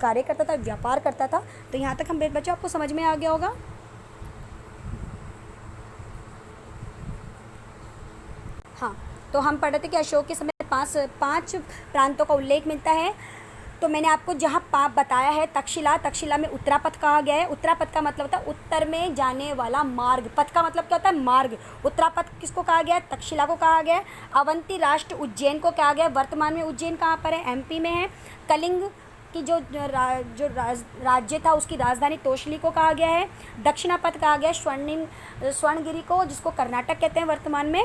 कार्य करता था, व्यापार करता था। तो यहाँ तक हम बच्चों आपको समझ में आ गया होगा। हाँ, तो हम पढ़ रहे थे कि अशोक के समय पाँच प्रांतों का उल्लेख मिलता है। तो मैंने आपको जहाँ पाप बताया है तक्षशिला, तक्षशिला में उत्तरापथ कहा गया है। उत्तरापथ का मतलब होता है उत्तर में जाने वाला मार्ग। पथ का मतलब क्या होता है? मार्ग। उत्तरापथ किसको कहा गया है? तक्षशिला को कहा गया है। अवंती राष्ट्र उज्जैन को कहा गया है। वर्तमान में उज्जैन कहाँ पर है? MP में है। कलिंग की जो राज्य था उसकी राजधानी तोशली को कहा गया है। दक्षिणापथ कहा गया है स्वर्णगिरी को, जिसको कर्नाटक कहते हैं वर्तमान में।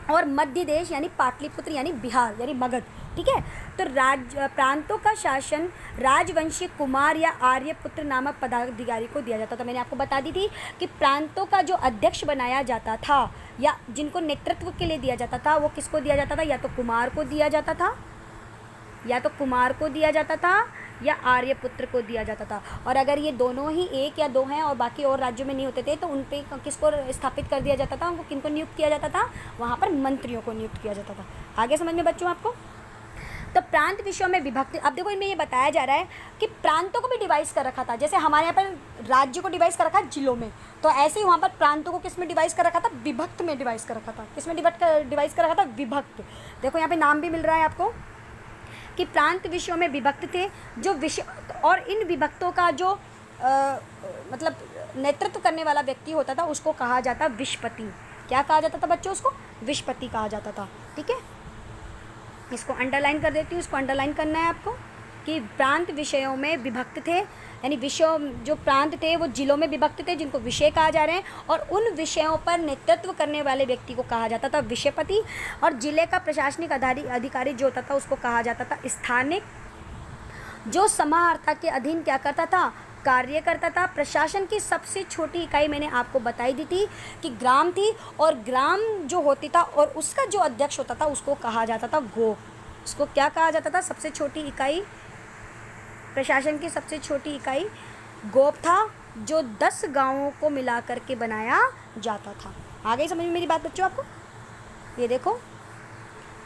और मध्य देश यानी पाटलिपुत्र यानी बिहार यानी मगध, ठीक है। तो प्रांतों का शासन राजवंशी कुमार या आर्यपुत्र नामक पदाधिकारी को दिया जाता था। मैंने आपको बता दी थी कि प्रांतों का जो अध्यक्ष बनाया जाता था या जिनको नेतृत्व के लिए दिया जाता था वो किसको दिया जाता था, या तो कुमार को दिया जाता था, या आर्यपुत्र को दिया जाता था। और अगर ये दोनों ही एक या दो हैं और बाकी और राज्यों में नहीं होते थे तो उन पे किसको स्थापित कर दिया जाता था, उनको किनको नियुक्त किया जाता था, वहाँ पर मंत्रियों को नियुक्त किया जाता था। आगे समझ में बच्चों आपको। तो प्रांत विषयों में विभक्त, अब देखो इनमें ये बताया जा रहा है कि प्रांतों को भी डिवाइस कर रखा था। जैसे हमारे यहाँ पर राज्य को डिवाइस कर रखा है जिलों में, तो ऐसे ही वहाँ पर प्रांतों को किस में डिवाइस कर रखा था, विभक्त में डिवाइस कर रखा था। किस में डिवाइस कर रखा था, विभक्त। देखो यहाँ पे नाम भी मिल रहा है आपको कि प्रांत विषयों में विभक्त थे जो विषय, और इन विभक्तों का जो मतलब नेतृत्व करने वाला व्यक्ति होता था उसको कहा जाता विषपति। क्या कहा जाता था बच्चों, उसको विषपति कहा जाता था। ठीक है, इसको अंडरलाइन कर देती हूँ, इसको अंडरलाइन करना है आपको कि प्रांत विषयों में विभक्त थे, यानी विषयों जो प्रांत थे वो जिलों में विभक्त थे जिनको विषय कहा जा रहे हैं, और उन विषयों पर नेतृत्व करने वाले व्यक्ति को कहा जाता था विषयपति, और जिले का प्रशासनिक अधिकारी जो होता था उसको कहा जाता था स्थानिक, जो समाहर्ता के अधीन क्या करता था, कार्य करता था। प्रशासन की सबसे छोटी इकाई मैंने आपको बताई दी थी कि ग्राम थी, और ग्राम जो होती था और उसका जो अध्यक्ष होता था उसको कहा जाता था गोप। उसको क्या कहा जाता था, सबसे छोटी इकाई, प्रशासन की सबसे छोटी इकाई गोप था, जो 10 गांवों को मिला करके बनाया जाता था। आगे समझ में मेरी बात बच्चों आपको। ये देखो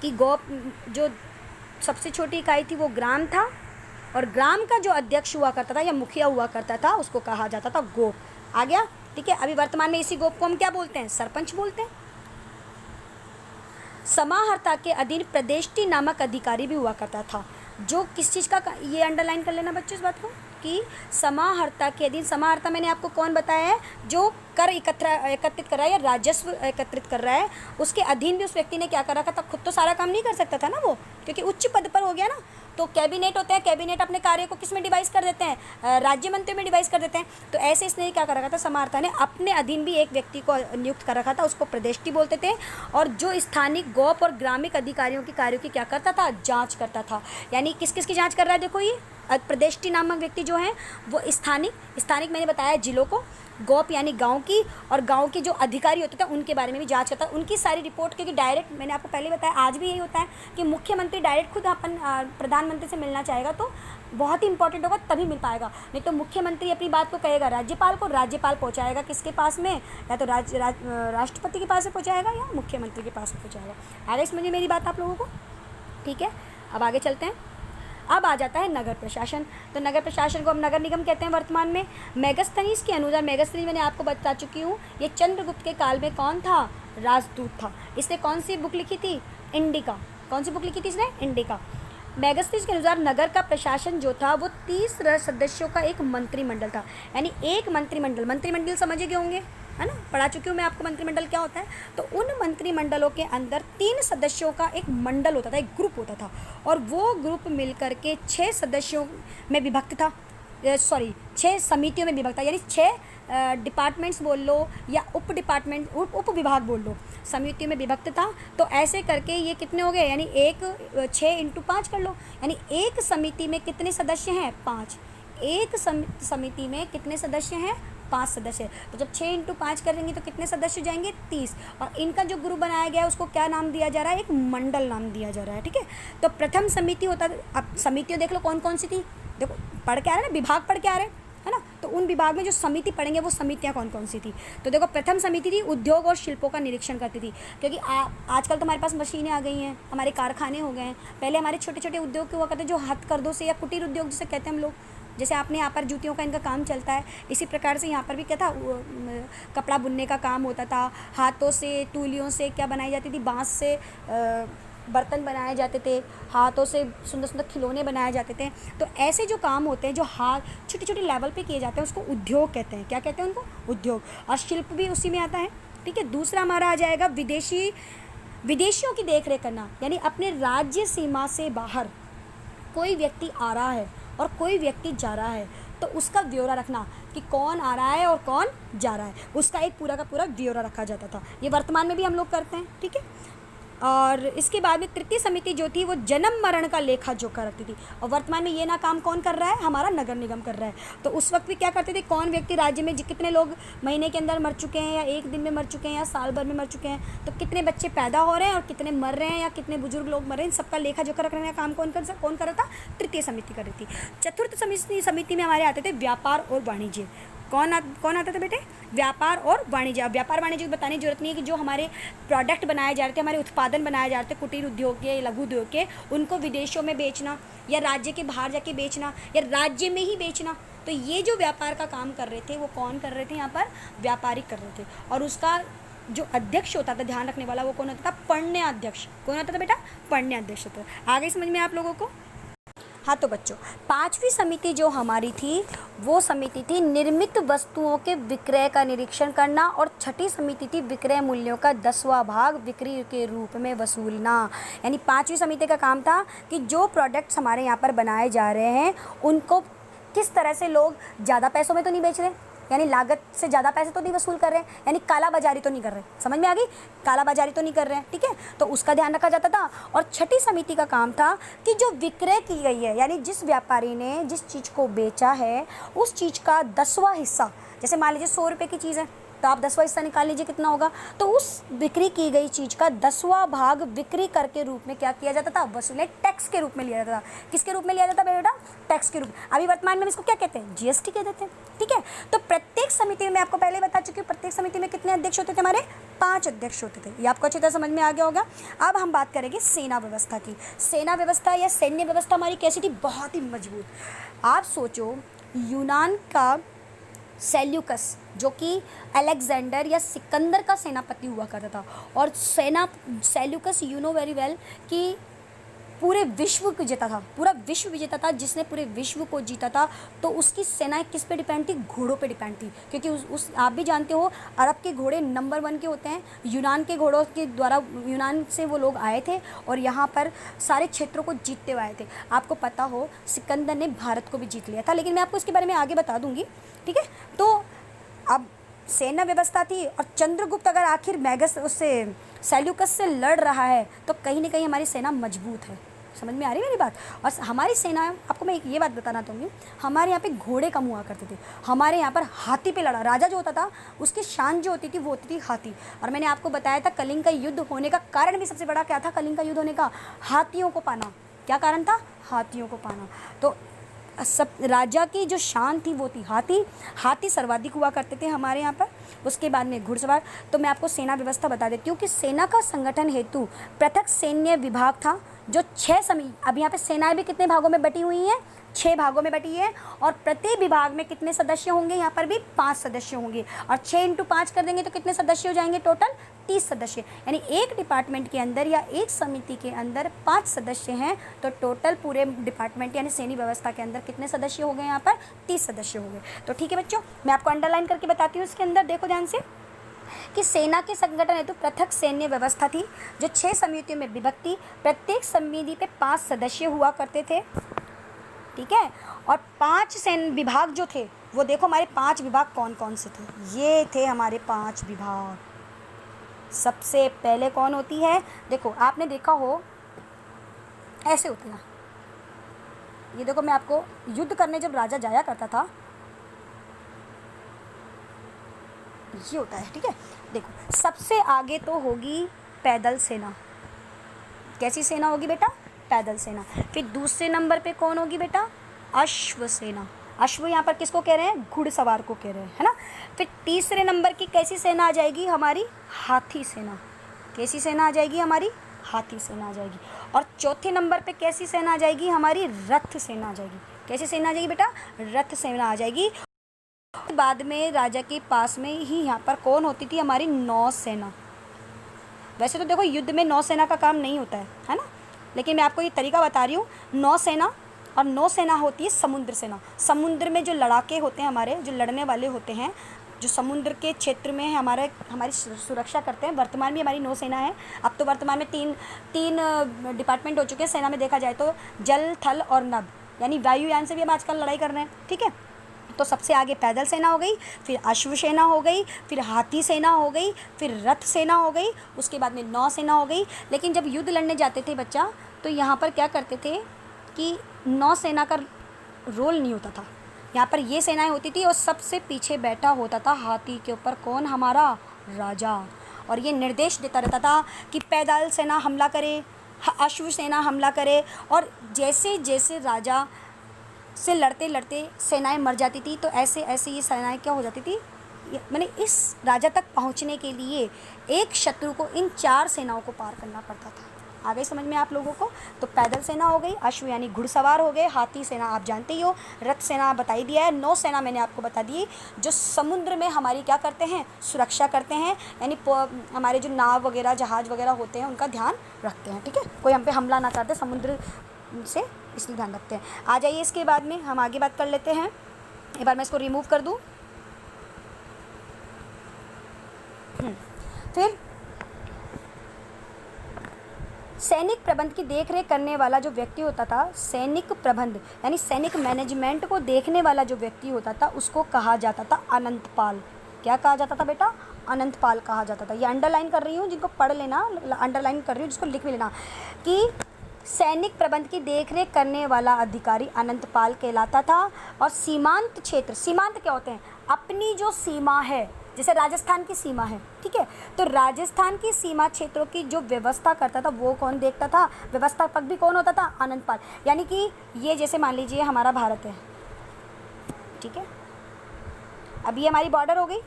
कि गोप जो सबसे छोटी इकाई थी वो ग्राम था, और ग्राम का जो अध्यक्ष हुआ करता था या मुखिया हुआ करता था उसको कहा जाता था गोप। आ गया, ठीक है। अभी वर्तमान में इसी गोप को हम क्या बोलते हैं, सरपंच बोलते हैं। समाहर्ता के अधीन प्रदेष्टि नामक अधिकारी भी हुआ करता था, जो किस चीज़ का, ये अंडरलाइन कर लेना बच्चों इस बात को कि समाहर्ता के अधीन, समाहर्ता मैंने आपको कौन बताया है, जो कर एकत्रित कर रहा है या राजस्व एकत्रित कर रहा है, उसके अधीन भी उस व्यक्ति ने क्या कर रखा था, खुद तो सारा काम नहीं कर सकता था ना वो, क्योंकि उच्च पद पर हो गया ना। तो कैबिनेट होते हैं, कैबिनेट अपने कार्य को किस में डिवाइस कर देते हैं, राज्य मंत्री में डिवाइस कर देते हैं। तो ऐसे इसने क्या कर रखा था, समाहर्ता ने अपने अधीन भी एक व्यक्ति को नियुक्त कर रखा था, उसको प्रदेष्टि बोलते थे, और जो स्थानिक गोप और ग्रामीण अधिकारियों के कार्यों की क्या करता था, जाँच करता था। यानी किस किस की जाँच कर रहा है, देखो ये प्रदेष्टि नामक व्यक्ति जो है वो स्थानिक मैंने बताया जिलों को, गोप यानी गांव की, और गांव के जो अधिकारी होते थे उनके बारे में भी जांच करता है, उनकी सारी रिपोर्ट, क्योंकि डायरेक्ट मैंने आपको पहले बताया आज भी यही होता है कि मुख्यमंत्री डायरेक्ट खुद अपन प्रधानमंत्री से मिलना चाहेगा तो बहुत ही इंपॉर्टेंट होगा तभी मिल पाएगा, नहीं तो मुख्यमंत्री अपनी बात को कहेगा राज्यपाल को, राज्यपाल पहुँचाएगा किसके पास में, या तो राष्ट्रपति के पास से पहुँचाएगा या मुख्यमंत्री के पास में पहुँचाएगा। आगे समझिए मेरी बात आप लोगों को, ठीक है। अब आगे चलते हैं। अब आ जाता है नगर प्रशासन। तो नगर प्रशासन को हम नगर निगम कहते हैं वर्तमान में। मेगास्थनीज के अनुसार, मेगास्थनीज मैंने आपको बता चुकी हूँ, ये चंद्रगुप्त के काल में कौन था, राजदूत था। इसने कौन सी बुक लिखी थी, इंडिका। कौन सी बुक लिखी थी इसने, इंडिका। मेगास्थनीज के अनुसार नगर का प्रशासन जो था वो 30 सदस्यों का एक मंत्रिमंडल था, यानी एक मंत्रिमंडल समझे गए होंगे, है ना, पढ़ा चुकी हूँ मैं आपको मंत्रिमंडल क्या होता है। तो उन मंत्रिमंडलों के अंदर 3 सदस्यों का एक मंडल होता था, एक ग्रुप होता था, और वो ग्रुप मिलकर के 6 सदस्यों में विभक्त था, 6 समितियों में विभक्त था, यानी 6 डिपार्टमेंट्स बोल लो या उप विभाग बोल लो, समितियों में विभक्त था। तो ऐसे करके ये कितने हो गए, यानी 6 × 5 कर लो, यानी एक समिति में कितने सदस्य हैं, 5। एक समिति में कितने सदस्य हैं, 5 सदस्य। तो जब 6 × 5 करेंगे तो कितने सदस्य जाएंगे, 30। और इनका जो ग्रुप बनाया गया है उसको क्या नाम दिया जा रहा है, एक मंडल नाम दिया जा रहा है, ठीक है। तो प्रथम समिति होता, अब समितियाँ देख लो कौन कौन सी थी, देखो पढ़ के आ रहे हैं ना, विभाग पढ़ के आ रहे हैं, है ना। तो उन विभाग में जो समिति पढ़ेंगे वो समितियाँ कौन कौन सी थी। तो देखो प्रथम समिति थी उद्योग और शिल्पों का निरीक्षण करती थी, क्योंकि आजकल तो हमारे पास मशीनें आ गई हैं, हमारे कारखाने हो गए हैं। पहले हमारे छोटे छोटे उद्योग हुआ करते जो हथकरघों से, या कुटीर उद्योग जिसे कहते हैं हम लोग, जैसे आपने यहाँ पर जूतियों का इनका काम चलता है, इसी प्रकार से यहाँ पर भी क्या था, कपड़ा बुनने का काम होता था, हाथों से, तूलियों से क्या बनाई जाती थी, बांस से बर्तन बनाए जाते थे, हाथों से सुंदर सुंदर खिलौने बनाए जाते थे। तो ऐसे जो काम होते हैं जो हाथ छोटे छोटे लेवल पे किए जाते हैं उसको उद्योग कहते हैं। क्या कहते हैं उनको, उद्योग। और शिल्प भी उसी में आता है, ठीक है। दूसरा हमारा आ जाएगा विदेशियों की देख रेख करना, यानी अपने राज्य सीमा से बाहर कोई व्यक्ति आ रहा है और कोई व्यक्ति जा रहा है तो उसका ब्यौरा रखना कि कौन आ रहा है और कौन जा रहा है, उसका एक पूरा का पूरा ब्यौरा रखा जाता था। ये वर्तमान में भी हम लोग करते हैं, ठीक है। और इसके बाद में तृतीय समिति जो थी वो जन्म मरण का लेखा जोखा रखती थी। और वर्तमान में ये ना काम कौन कर रहा है, हमारा नगर निगम कर रहा है। तो उस वक्त भी क्या करते थे, कौन व्यक्ति राज्य में कितने लोग महीने के अंदर मर चुके हैं या एक दिन में मर चुके हैं या साल भर में मर चुके हैं, तो कितने बच्चे पैदा हो रहे हैं और कितने मर रहे हैं या कितने बुजुर्ग लोग मर रहे हैं, इन सबका लेखा जोखा रखने का काम कौन कर रहा था, तृतीय समिति कर रही थी। चतुर्थ समिति में हमारे आते थे व्यापार और वाणिज्य। कौन आता था बेटे, व्यापार और वाणिज्य। व्यापार वाणिज्य को बताने की जरूरत नहीं है कि जो हमारे प्रोडक्ट बनाए जा रहे थे, हमारे उत्पादन बनाए जा रहे थे कुटीर उद्योग के, लघु उद्योग के, उनको विदेशों में बेचना या राज्य के बाहर जाके बेचना या राज्य में ही बेचना, तो ये जो व्यापार का काम कर रहे थे वो कौन कर रहे थे, यहाँ पर व्यापारी कर रहे थे। और उसका जो अध्यक्ष होता था, ध्यान रखने वाला, वो कौन होता था, पण्य कौन होता था बेटा, पण्य अध्यक्ष होता था। आगे समझ में आप लोगों को। हाँ तो बच्चों, पांचवी समिति जो हमारी थी वो समिति थी निर्मित वस्तुओं के विक्रय का निरीक्षण करना, और छठी समिति थी विक्रय मूल्यों का 10वां भाग बिक्री के रूप में वसूलना। यानी पांचवी समिति का काम था कि जो प्रोडक्ट्स हमारे यहाँ पर बनाए जा रहे हैं उनको किस तरह से लोग ज़्यादा पैसों में तो नहीं बेच रहे, यानी लागत से ज़्यादा पैसे तो नहीं वसूल कर रहे हैं, यानी काला बाजारी तो नहीं कर रहे, समझ में आ गई, काला बाजारी तो नहीं कर रहे हैं, ठीक है। तो उसका ध्यान रखा जाता था। और छठी समिति का काम था कि जो विक्रय की गई है, यानी जिस व्यापारी ने जिस चीज़ को बेचा है उस चीज़ का 10वां हिस्सा, जैसे मान लीजिए 100 रुपये की चीज़ है तो आप 10वां हिस्सा निकाल लीजिए कितना होगा, तो उस बिक्री की गई चीज़ का 10वां भाग बिक्री कर के रूप में क्या किया जाता था, वसूले टैक्स के रूप में लिया जाता था। किसके रूप में लिया जाता बेटा, टैक्स के रूप में। अभी वर्तमान में इसको क्या कहते हैं, जीएसटी कह देते हैं, ठीक है। तो प्रत्येक समिति में, मैं आपको पहले बता चुकी हूँ, प्रत्येक समिति में कितने अध्यक्ष होते थे, हमारे 5 अध्यक्ष होते थे। ये आपको अच्छी तरह समझ में आ गया होगा। अब हम बात करेंगे सेना व्यवस्था की। सेना व्यवस्था या सैन्य व्यवस्था हमारी कैसी थी, बहुत ही मजबूत। आप सोचो, यूनान का सेल्यूकस जो कि अलेक्जेंडर या सिकंदर का सेनापति हुआ करता था, और Seleucus you know very well कि पूरे विश्व को जीता था, पूरा विश्व विजेता था, जिसने पूरे विश्व को जीता था। तो उसकी सेनाएं किस पे डिपेंड थी, घोड़ों पे डिपेंड थी, क्योंकि उस आप भी जानते हो अरब के घोड़े नंबर 1 के होते हैं। यूनान के घोड़ों के द्वारा, यूनान से वो लोग आए थे और यहाँ पर सारे क्षेत्रों को जीतते हुए आए थे। आपको पता हो सिकंदर ने भारत को भी जीत लिया था, लेकिन मैं आपको इसके बारे में आगे बता दूँगी, ठीक है। तो अब सेना व्यवस्था थी, और चंद्रगुप्त अगर आखिर मैगस उससे सेल्यूकस से लड़ रहा है तो कहीं ना कहीं हमारी सेना मजबूत है। समझ में आ रही है मेरी बात। और हमारी सेना, आपको मैं ये बात बताना चाहूँगी, हमारे यहाँ पे घोड़े कम हुआ करते थे, हमारे यहाँ पर हाथी पे लड़ा। राजा जो होता था उसकी शान जो होती थी वो होती थी हाथी। और मैंने आपको बताया था कलिंग का युद्ध होने का कारण भी सबसे बड़ा क्या था, कलिंग का युद्ध होने का, हाथियों को पाना। क्या कारण था, हाथियों को पाना। तो सब राजा की जो शान थी वो थी हाथी सर्वाधिक हुआ करते थे हमारे यहाँ पर। उसके बाद में घुड़सवार। तो मैं आपको सेना व्यवस्था बता देती हूँ कि सेना का संगठन हेतु पृथक सैन्य विभाग था जो 6 अब यहाँ पे सेनाएं भी कितने भागों में बटी हुई हैं, 6 भागों में बटी है। और प्रति विभाग में कितने सदस्य होंगे, यहाँ पर भी 5 सदस्य होंगे। और 6 × 5 कर देंगे तो कितने सदस्य हो जाएंगे, टोटल 30 सदस्य। यानी एक डिपार्टमेंट के अंदर या एक समिति के अंदर 5 सदस्य हैं, तो टोटल पूरे डिपार्टमेंट यानी सैन्य व्यवस्था के अंदर कितने सदस्य हो गए, यहाँ पर 30 सदस्य हो गए। तो ठीक है बच्चों, मैं आपको अंडरलाइन करके बताती हूँ इसके अंदर, देखो ध्यान से कि सेना के संगठन हेतु पृथक सैन्य व्यवस्था थी जो 6 समितियों में विभक्त थी। प्रत्येक समिति पे 5 सदस्य हुआ करते थे, ठीक है। और 5 सैन्य विभाग जो थे वो देखो हमारे 5 विभाग कौन कौन से थे, ये थे हमारे 5 विभाग। सबसे पहले कौन होती है, देखो आपने देखा हो ऐसे होती है, ये देखो मैं आपको युद्ध करने जब राजा जाया करता था ये होता है, ठीक है। देखो सबसे आगे तो होगी पैदल सेना। कैसी सेना होगी बेटा, पैदल सेना। फिर दूसरे नंबर पे कौन होगी बेटा, अश्व सेना। अश्व यहाँ पर किसको कह रहे हैं, घुड़सवार को कह रहे हैं, है ना। फिर तीसरे नंबर की कैसी सेना आ जाएगी हमारी, हाथी सेना। कैसी सेना आ जाएगी हमारी, हाथी सेना आ जाएगी। और चौथे नंबर पे कैसी सेना आ जाएगी हमारी, रथ सेना आ जाएगी। कैसी सेना आ जाएगी बेटा, रथ सेना आ जाएगी। बाद में राजा के पास में ही यहाँ पर कौन होती थी, हमारी नौसेना। वैसे तो देखो युद्ध में नौसेना का काम नहीं होता है ना, लेकिन मैं आपको ये तरीका बता रही हूँ। नौसेना, और नौसेना होती है समुद्र सेना। समुद्र में जो लड़ाके होते हैं हमारे, जो लड़ने वाले होते हैं, जो समुद्र के क्षेत्र में हमारी सुरक्षा करते हैं। वर्तमान में हमारी नौसेना है। अब तो वर्तमान में तीन डिपार्टमेंट हो चुके हैं सेना में, देखा जाए तो जल, थल और नभ, यानी वायुयान से भी हम आजकल लड़ाई कर रहे हैं, ठीक है। तो सबसे आगे पैदल सेना हो गई, फिर अश्व सेना हो गई, फिर हाथी सेना हो गई, फिर रथ सेना हो गई, उसके बाद में नौ सेना हो गई। लेकिन जब युद्ध लड़ने जाते थे बच्चा, तो यहाँ पर क्या करते थे कि नौ सेना का रोल नहीं होता था। यहाँ पर ये सेनाएं होती थी और सबसे पीछे बैठा होता था हाथी के ऊपर कौन? हमारा राजा। और ये निर्देश देता रहता था कि पैदल सेना हमला करे, अश्व सेना हमला करे। और जैसे जैसे राजा से लड़ते लड़ते सेनाएं मर जाती थी, तो ऐसे ऐसे ये सेनाएं क्या हो जाती थी, मैंने इस राजा तक पहुंचने के लिए एक शत्रु को इन 4 सेनाओं को पार करना पड़ता था। आ गई समझ में आप लोगों को? तो पैदल सेना हो गई, अश्व यानी घुड़सवार हो गए, हाथी सेना आप जानते ही हो, रथ सेना बता ही दिया है, नौ सेना मैंने आपको बता दी जो समुद्र में हमारी क्या करते हैं? सुरक्षा करते हैं, यानी हमारे जो नाव वगैरह जहाज़ वगैरह होते हैं उनका ध्यान रखते हैं। ठीक है, कोई हम पे हमला ना करते समुद्र से, इसलिए ध्यान रखते हैं। आ जाइए, इसके बाद में हम आगे बात कर लेते हैं। एक बार मैं इसको रिमूव कर दूँ। फिर सैनिक प्रबंध की देखरेख करने वाला जो व्यक्ति होता था, सैनिक प्रबंध यानी सैनिक मैनेजमेंट को देखने वाला जो व्यक्ति होता था, उसको कहा जाता था अनंतपाल। क्या कहा जाता था बेटा? अनंतपाल कहा जाता था। ये अंडरलाइन कर रही हूँ, जिनको पढ़ लेना, अंडरलाइन कर रही हूँ, जिसको लिख भी लेना कि सैनिक प्रबंध की देखरेख करने वाला अधिकारी अनंतपाल कहलाता था। और सीमांत क्षेत्र, सीमांत क्या होते हैं? अपनी जो सीमा है, जैसे राजस्थान की सीमा है, ठीक है, तो राजस्थान की सीमा क्षेत्रों की जो व्यवस्था करता था वो कौन देखता था? व्यवस्थापक भी कौन होता था? अनंतपाल। यानी कि ये जैसे मान लीजिए हमारा भारत है, ठीक है, अब ये हमारी बॉर्डर हो गई,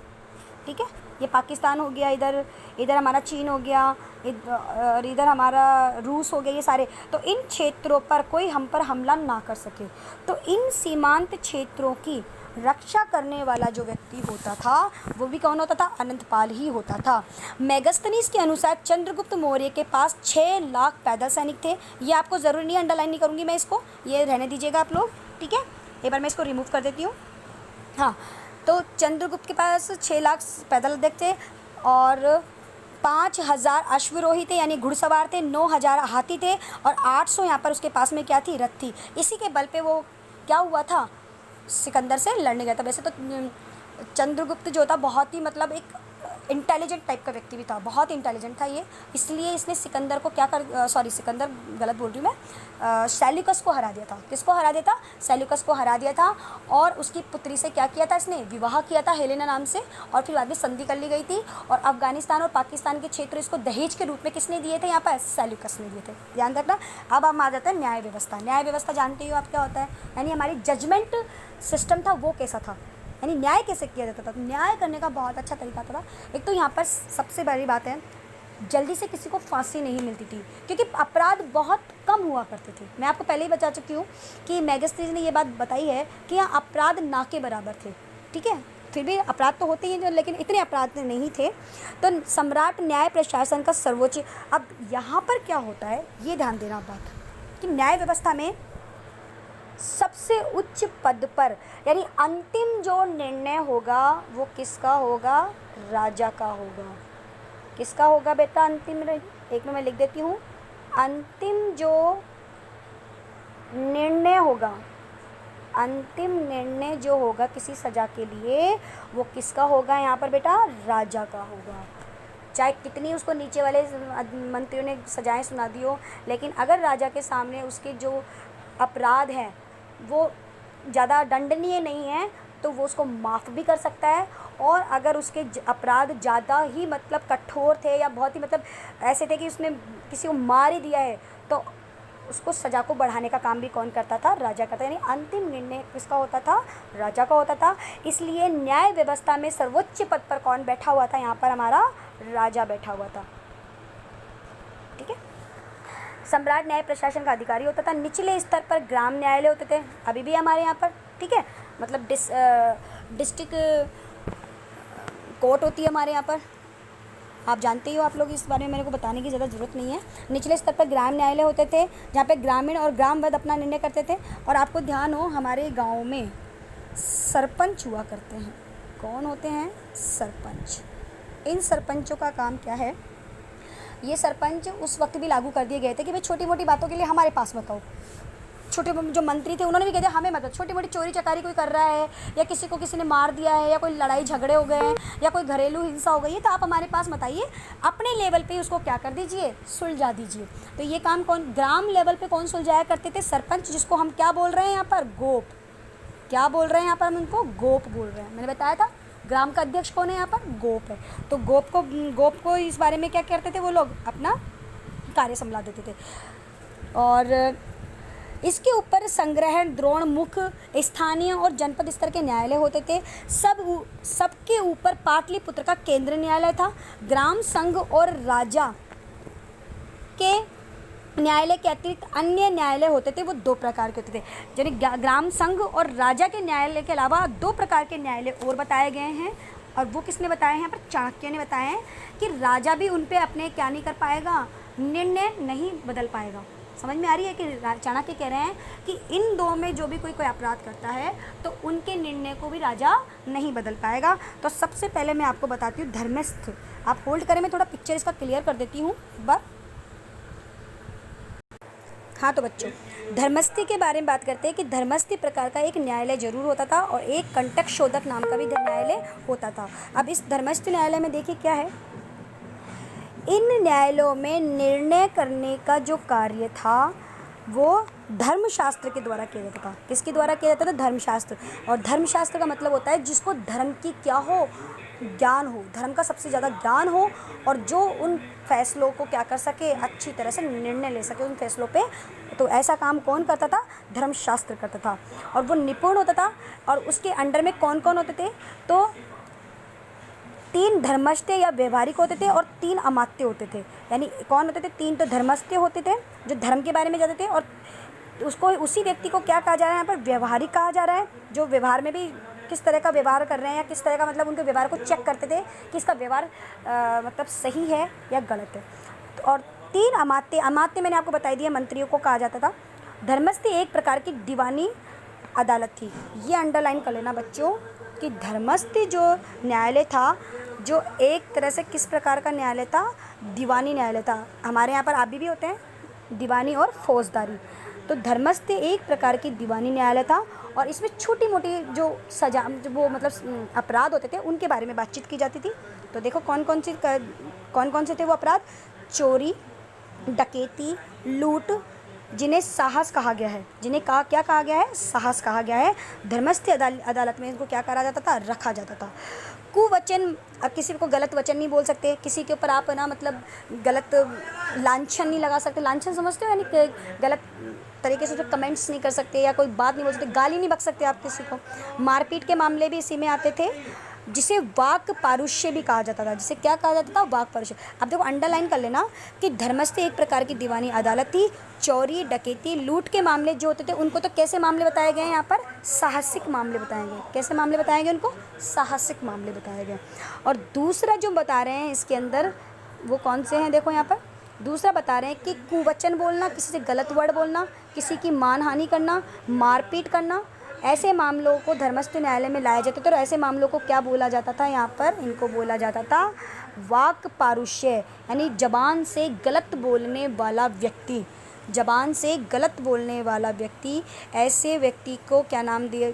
ठीक है, ये पाकिस्तान हो गया, इधर इधर हमारा चीन हो गया, और इधर हमारा रूस हो गया, ये सारे। तो इन क्षेत्रों पर कोई हम पर हमला ना कर सके। तो इन सीमांत क्षेत्रों की रक्षा करने वाला जो व्यक्ति होता था वो भी कौन होता था? अनंतपाल ही होता था। मेगास्थनीज के अनुसार चंद्रगुप्त मौर्य के पास 6 लाख पैदल सैनिक थे। ये आपको ज़रूरी नहीं, अंडरलाइन नहीं करूँगी मैं इसको, ये रहने दीजिएगा आप लोग, ठीक है। एक बार मैं इसको रिमूव कर देती हूँ। हाँ, तो चंद्रगुप्त के पास 6 लाख पैदल अध्यक्ष थे और 5000 अश्वरोही थे यानी घुड़सवार थे, 9000 हाथी थे और 800 यहाँ पर उसके पास में क्या थी? रथ थी। इसी के बल पे वो क्या हुआ था? सिकंदर से लड़ने गया था। वैसे तो चंद्रगुप्त जो था बहुत ही मतलब एक इंटेलिजेंट टाइप का व्यक्ति भी था, बहुत इंटेलिजेंट था ये, इसलिए इसने सिकंदर को क्या कर सिकंदर गलत बोल रही हूँ मैं, सेल्यूकस को हरा दिया था। किसको हरा दिया था? सेल्यूकस को हरा दिया था। और उसकी पुत्री से क्या किया था? इसने विवाह किया था हेलेना नाम से, और फिर बाद में संधि कर ली गई थी। और अफगानिस्तान और पाकिस्तान के क्षेत्र इसको दहेज के रूप में किसने दिए थे? यहाँ पर सेल्यूकस ने दिए थे, ध्यान रखना। अब हम आ जाते हैं न्याय व्यवस्था। न्याय व्यवस्था जानते हो आप क्या होता है? यानी हमारी जजमेंट सिस्टम था वो कैसा था, यानी न्याय कैसे किया जाता था। तो न्याय करने का बहुत अच्छा तरीका था। एक तो यहाँ पर सबसे बड़ी बात है, जल्दी से किसी को फांसी नहीं मिलती थी क्योंकि अपराध बहुत कम हुआ करते थे। मैं आपको पहले ही बता चुकी हूँ कि मेगास्थनीज ने ये बात बताई है कि यहाँ अपराध ना के बराबर थे, ठीक है, फिर भी अपराध तो होते ही, लेकिन इतने अपराध नहीं थे। तो सम्राट न्याय प्रशासन का सर्वोच्च। अब यहाँ पर क्या होता है ये ध्यान देना बात कि न्याय व्यवस्था में सबसे उच्च पद पर यानी अंतिम जो निर्णय होगा वो किसका होगा? राजा का होगा। किसका होगा बेटा अंतिम? एक में मैं लिख देती हूँ, अंतिम जो निर्णय होगा, अंतिम निर्णय जो होगा किसी सजा के लिए वो किसका होगा? यहाँ पर बेटा राजा का होगा। चाहे कितनी उसको नीचे वाले मंत्रियों ने सजाएं सुना दी हो, लेकिन अगर राजा के सामने उसके जो अपराध हैं वो ज़्यादा दंडनीय नहीं है तो वो उसको माफ़ भी कर सकता है। और अगर उसके अपराध ज़्यादा ही मतलब कठोर थे या बहुत ही मतलब ऐसे थे कि उसने किसी को मार ही दिया है, तो उसको सज़ा को बढ़ाने का काम भी कौन करता था? राजा करता। यानी अंतिम निर्णय किसका होता था? राजा का होता था। इसलिए न्याय व्यवस्था में सर्वोच्च पद पर कौन बैठा हुआ था? यहाँ पर हमारा राजा बैठा हुआ था, ठीक है। सम्राट न्याय प्रशासन का अधिकारी होता था। निचले स्तर पर ग्राम न्यायालय होते थे, अभी भी हमारे यहाँ पर, ठीक है, मतलब डिस्ट्रिक्ट कोर्ट होती है हमारे यहाँ पर, आप जानते ही हो, आप लोग इस बारे में मेरे को बताने की ज़्यादा ज़रूरत नहीं है। निचले स्तर पर ग्राम न्यायालय होते थे जहाँ पे ग्रामीण और ग्रामवाद अपना निर्णय करते थे। और आपको ध्यान हो हमारे गाँव में सरपंच हुआ करते हैं। कौन होते हैं? सरपंच। इन सरपंचों का काम क्या है? ये सरपंच उस वक्त भी लागू कर दिए गए थे कि भाई छोटी मोटी बातों के लिए हमारे पास मत आओ, छोटे जो मंत्री थे उन्होंने भी कह दिया हमें मतलब छोटी मोटी चोरी चकारी कोई कर रहा है या किसी को किसी ने मार दिया है या कोई लड़ाई झगड़े हो गए हैं या कोई घरेलू हिंसा हो गई है तो आप हमारे पास मत आइए, अपने लेवल पे उसको क्या कर दीजिए, सुलझा दीजिए। तो ये काम कौन ग्राम लेवल पे कौन सुलझाया करते थे? सरपंच, जिसको हम क्या बोल रहे हैं यहाँ पर? गोप। क्या बोल रहे हैं यहाँ पर? हम उनको गोप बोल रहे हैं। मैंने बताया था ग्राम का अध्यक्ष कौन है यहाँ पर? गोप है। तो गोप को इस बारे में क्या करते थे वो लोग? अपना कार्य संभाल देते थे। और इसके ऊपर संग्रहण, द्रोण, मुख, स्थानीय और जनपद स्तर के न्यायालय होते थे। सबके ऊपर पाटलिपुत्र का केंद्रीय न्यायालय था। ग्राम संघ और राजा के न्यायालय के अतिरिक्त अन्य न्यायालय होते थे, वो 2 प्रकार के होते थे। यानी ग्राम संघ और राजा के न्यायालय के अलावा 2 प्रकार के न्यायालय और बताए गए हैं। और वो किसने बताए हैं? यहाँ पर चाणक्य ने बताए हैं कि राजा भी उन पे अपने क्या नहीं कर पाएगा, निर्णय नहीं बदल पाएगा। समझ में आ रही है कि चाणक्य कह रहे हैं कि इन 2 में जो भी कोई अपराध करता है तो उनके निर्णय को भी राजा नहीं बदल पाएगा। तो सबसे पहले मैं आपको बताती हूँ धर्मस्थ। आप होल्ड करें, मैं थोड़ा पिक्चर इसका क्लियर कर देती हूँ एक बार। हाँ तो बच्चों, धर्मस्थी के बारे में बात करते हैं कि धर्मस्थी प्रकार का एक न्यायालय जरूर होता था और एक कंटक शोधक नाम का भी न्यायालय होता था। अब इस धर्मस्थी न्यायालय में देखिए क्या है, इन न्यायालयों में निर्णय करने का जो कार्य था वो धर्मशास्त्र के द्वारा किया जाता था। किसके द्वारा किया जाता था? धर्मशास्त्र। और धर्मशास्त्र का मतलब होता है जिसको धर्म की क्या हो, ज्ञान हो, धर्म का सबसे ज़्यादा ज्ञान हो और जो उन फैसलों को क्या कर सके, अच्छी तरह से निर्णय ले सके उन फैसलों पे। तो ऐसा काम कौन करता था? धर्मशास्त्र करता था। और वो निपुण होता था। और उसके अंडर में कौन कौन होते थे? तो 3 धर्मस्थ या व्यवहारिक होते थे और 3 अमात्य होते थे। यानी कौन होते थे? 3 तो धर्मस्थ होते थे जो धर्म के बारे में जानते थे, और उसको उसी व्यक्ति को क्या कहा जा रहा है यहाँ पर? व्यवहारिक कहा जा रहा है, जो व्यवहार में भी किस तरह का व्यवहार कर रहे हैं या किस तरह का मतलब उनके व्यवहार को चेक करते थे कि इसका व्यवहार मतलब सही है या गलत है। और 3 अमात्य मैंने आपको बताई दिया, मंत्रियों को कहा जाता था। धर्मस्थ एक प्रकार की दीवानी अदालत थी। ये अंडरलाइन कर लेना बच्चों कि धर्मस्थ जो न्यायालय था, जो एक तरह से किस प्रकार का न्यायालय था? दीवानी न्यायालय था। हमारे यहाँ पर आदि भी होते हैं, दीवानी और फौजदारी। तो धर्मस्थ एक प्रकार की दीवानी न्यायालय था और इसमें छोटी मोटी जो सजा, वो मतलब अपराध होते थे उनके बारे में बातचीत की जाती थी। तो देखो कौन कौन से थे वो अपराध? चोरी, डकैती, लूट, जिन्हें साहस कहा गया है। जिन्हें क्या कहा गया है? साहस कहा गया है। धर्मस्थ अदालत में इनको क्या करा जाता था? रखा जाता था। कुवचन, अब किसी को गलत वचन नहीं बोल सकते, किसी के ऊपर आप ना मतलब गलत लांछन नहीं लगा सकते। लांछन समझते हो? यानी गलत तरीके से जो कमेंट्स नहीं कर सकते या कोई बात नहीं बोल सकते, गाली नहीं बक सकते आप किसी को। मारपीट के मामले भी इसी में आते थे, जिसे वाक पारुष्य भी कहा जाता था। जिसे क्या कहा जाता था? वाक पारुष्य। अब देखो अंडरलाइन कर लेना कि धर्मस्थ एक प्रकार की दीवानी अदालत थी। चोरी, डकैती, लूट के मामले जो होते थे उनको तो कैसे मामले बताए गए हैं यहाँ पर? साहसिक मामले बताए गए। कैसे मामले बताए गए उनको? साहसिक मामले बताए गए। और दूसरा जो बता रहे हैं इसके अंदर वो कौन से हैं? देखो यहाँ पर दूसरा बता रहे हैं कि कुवचन बोलना, किसी से गलत वर्ड बोलना, किसी की मानहानि करना, मारपीट करना, ऐसे मामलों को धर्मस्थ न्यायालय में लाया जाता था। और ऐसे मामलों को क्या बोला जाता था यहाँ पर? इनको बोला जाता था वाक पारुष्य, यानी जबान से गलत बोलने वाला व्यक्ति। जबान से गलत बोलने वाला व्यक्ति, ऐसे व्यक्ति को क्या नाम दिया?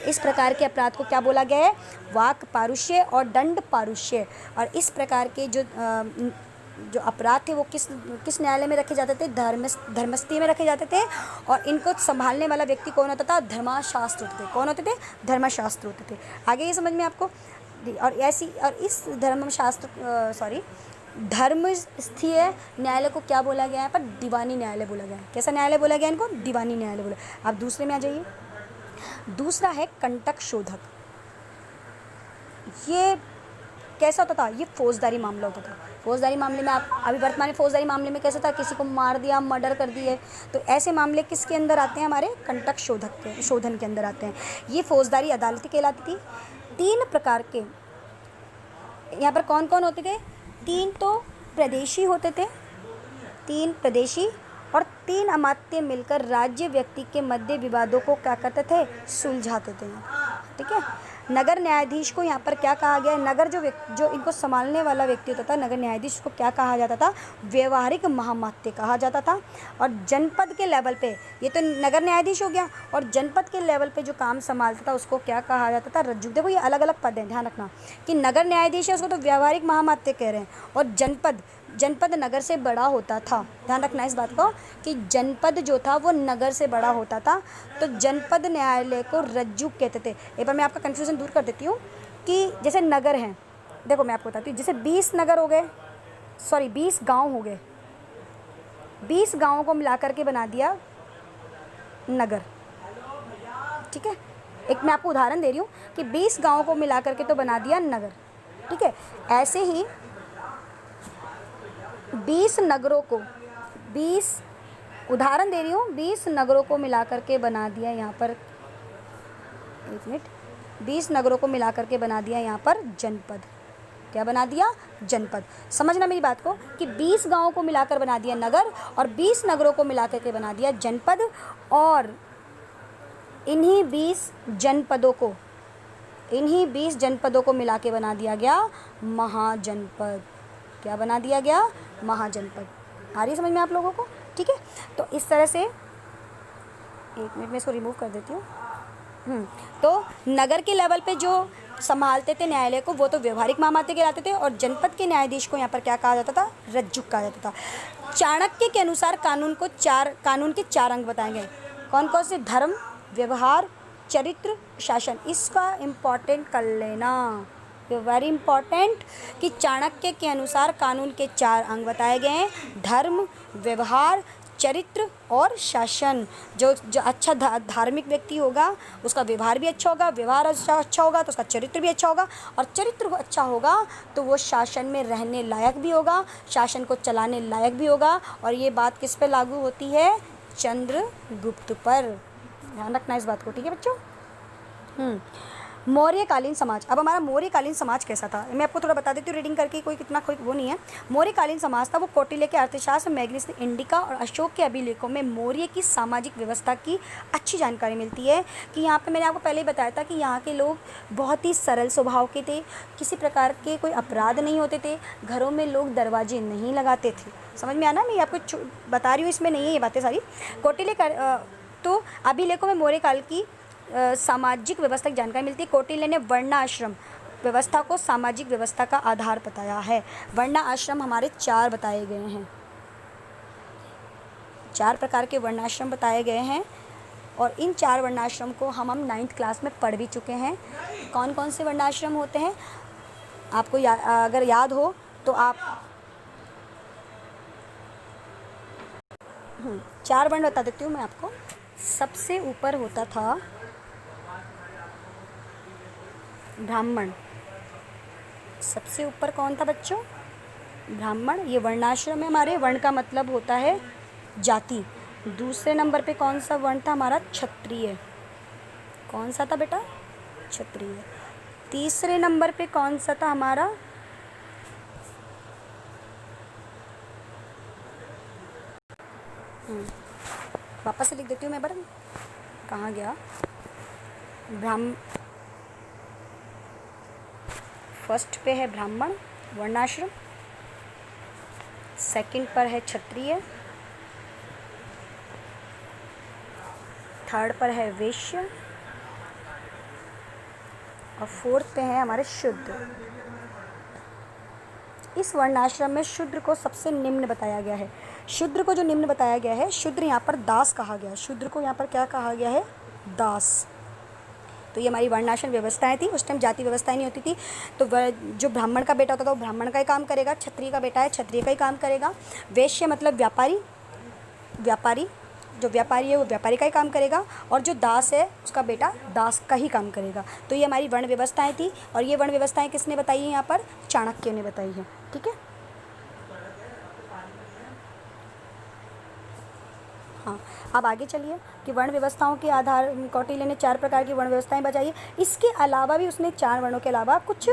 इस प्रकार के अपराध को क्या बोला गया है? वाक पारुष्य और दंड पारुष्य। और इस प्रकार के जो अपराध थे वो किस न्यायालय में रखे जाते थे? धर्मस्थी में रखे जाते थे। और इनको संभालने वाला व्यक्ति कौन होता था? धर्मशास्त्र होते थे। कौन होते थे? धर्मशास्त्र होते थे। आगे ये समझ में आपको? और इस धर्मस्थीय न्यायालय को क्या बोला गया है? पर दीवानी न्यायालय बोला गया है। कैसा न्यायालय बोला गया इनको? दीवानी न्यायालय बोला। आप दूसरे में आ जाइए। दूसरा है कंटक शोधक। ये कैसा होता था? ये फौजदारी मामला होता था। फौजदारी मामले में आप अभी वर्तमान में फौजदारी मामले में कैसा था? किसी को मार दिया, मर्डर कर दिए। तो ऐसे मामले किसके अंदर आते हैं? हमारे कंटक शोधन के अंदर आते हैं। ये फौजदारी अदालतें कहलाती थी। 3 प्रकार के यहाँ पर कौन कौन होते थे? 3 तो प्रदेशी होते थे, 3 प्रदेशी और 3 अमात्य मिलकर राज्य व्यक्ति के मध्य विवादों को क्या करते थे? सुलझाते थे। ठीक है। नगर न्यायाधीश को यहाँ पर क्या कहा गया है? नगर जो इनको संभालने वाला व्यक्ति होता था, नगर न्यायाधीश को क्या कहा जाता था? व्यवहारिक महामात्य कहा जाता था। और जनपद के लेवल पे, ये तो नगर न्यायाधीश हो गया, और जनपद के लेवल पे जो काम संभालता था उसको क्या कहा जाता था? रज्जु। देखो ये अलग अलग पद हैं, ध्यान रखना कि नगर न्यायाधीश है उसको तो व्यवहारिक महामात्य कह रहे हैं, और जनपद नगर से बड़ा होता था। ध्यान रखना इस बात को कि जनपद जो था वो नगर से बड़ा होता था, तो जनपद न्यायालय को रज्जु कहते थे। एक बार मैं आपका कन्फ्यूज़न दूर कर देती हूँ कि जैसे नगर हैं, देखो मैं आपको बताती हूँ, जैसे 20 नगर हो गए, सॉरी 20 गांव हो गए, 20 गांवों को मिलाकर के बना दिया नगर, ठीक है। एक मैं आपको उदाहरण दे रही हूँ कि 20 गांवों को मिलाकर के तो बना दिया नगर, ठीक है। ऐसे ही 20 नगरों को, 20 उदाहरण दे रही हूँ, 20 नगरों को मिलाकर के बना दिया यहाँ पर, एक मिनट, 20 नगरों को मिलाकर के बना दिया यहाँ पर जनपद। क्या बना दिया? जनपद। समझना मेरी बात को कि 20 गांवों को मिलाकर बना दिया नगर, और 20 नगरों को मिलाकर के बना दिया जनपद, और इन्हीं 20 जनपदों को मिला के बना दिया गया महाजनपद। क्या बना दिया गया? महाजनपद। आ रही है समझ में आप लोगों को? ठीक है, तो इस तरह से, एक मिनट में इसको रिमूव कर देती हूँ। तो नगर के लेवल पे जो संभालते थे न्यायालय को वो तो व्यवहारिक महामात्य कहलाते थे, और जनपद के न्यायाधीश को यहाँ पर क्या कहा जाता था? रज्जुक कहा जाता था। चाणक्य के अनुसार कानून के 4 अंग बताए गए। कौन कौन से? धर्म, व्यवहार, चरित्र, शासन। इसका इम्पोर्टेंट कर लेना, वेरी इंपॉर्टेंट, कि चाणक्य के अनुसार कानून के 4 अंग बताए गए हैं, धर्म, व्यवहार, चरित्र और शासन। जो अच्छा धार्मिक व्यक्ति होगा उसका व्यवहार भी अच्छा होगा, व्यवहार अच्छा होगा तो उसका चरित्र भी अच्छा होगा, और चरित्र अच्छा होगा तो वो शासन में रहने लायक भी होगा, शासन को चलाने लायक भी होगा। और ये बात किस पे लागू होती है? चंद्रगुप्त पर। ध्यान रखना इस बात को, ठीक है बच्चों। मौर्यकालीन समाज। अब हमारा मौर्यकालीन समाज कैसा था, मैं आपको थोड़ा बता देती हूँ रीडिंग करके, कोई वो नहीं है। मौर्यकालीन समाज था वो कौटिल्य के अर्थशास्त्र, मैग्नीज इंडिका और अशोक के अभिलेखों में मौर्य की सामाजिक व्यवस्था की अच्छी जानकारी मिलती है। कि यहाँ पे मैंने आपको पहले ही बताया था कि यहाँ के लोग बहुत ही सरल स्वभाव के थे, किसी प्रकार के कोई अपराध नहीं होते थे, घरों में लोग दरवाजे नहीं लगाते थे। समझ में आना, मैं आपको बता रही हूँ, इसमें नहीं है ये बातें सारी। कौटिल्य तो अभिलेखों में मौर्य काल की सामाजिक व्यवस्था की जानकारी मिलती है। कौटिल्य ने वर्णाश्रम व्यवस्था को सामाजिक व्यवस्था का आधार बताया है। वर्णाश्रम हमारे 4 बताए गए हैं, 4 प्रकार के वर्णाश्रम बताए गए हैं, और इन 4 वर्णाश्रम को हम 9th क्लास में पढ़ भी चुके हैं। कौन कौन से वर्णाश्रम होते हैं आपको अगर याद हो तो आप 4 वर्ण बता देती हूँ मैं आपको। सबसे ऊपर होता था ब्राह्मण। सबसे ऊपर कौन था बच्चों? ब्राह्मण। ये वर्णाश्रम है हमारे, वर्ण का मतलब होता है जाति। दूसरे नंबर पे कौन सा वर्ण था हमारा? क्षत्रिय। कौन सा था बेटा? क्षत्रिय। तीसरे नंबर पे कौन सा था हमारा? वापस से लिख देती हूँ मैं, बड़ा कहाँ गया? फर्स्ट पे है ब्राह्मण वर्णाश्रम, सेकंड पर है क्षत्रिय, थर्ड पर है वैश्य, और फोर्थ पे है हमारे शूद्र। इस वर्णाश्रम में शूद्र को सबसे निम्न बताया गया है। शूद्र को जो निम्न बताया गया है, शूद्र यहाँ पर दास कहा गया है। शूद्र को यहाँ पर क्या कहा गया है? दास। तो ये हमारी वर्णाश्रम व्यवस्थाएं थी। उस टाइम जाति व्यवस्थाएं नहीं होती थी, तो जो ब्राह्मण का बेटा होता था वो ब्राह्मण का ही काम करेगा, क्षत्रिय का बेटा है क्षत्रिय का ही काम करेगा, वैश्य मतलब व्यापारी, जो व्यापारी है वो व्यापारी का ही काम करेगा, और जो दास है उसका बेटा दास का ही काम करेगा। तो ये हमारी वर्ण व्यवस्थाएं थी, और ये वर्ण व्यवस्थाएं किसने बताई है? यहाँ पर चाणक्य ने बताई है। ठीक है, हाँ। अब आगे चलिए कि वर्ण व्यवस्थाओं के आधार, कौटिल्य ने 4 प्रकार की वर्ण व्यवस्थाएं बताई है। इसके अलावा भी उसने 4 वर्णों के अलावा कुछ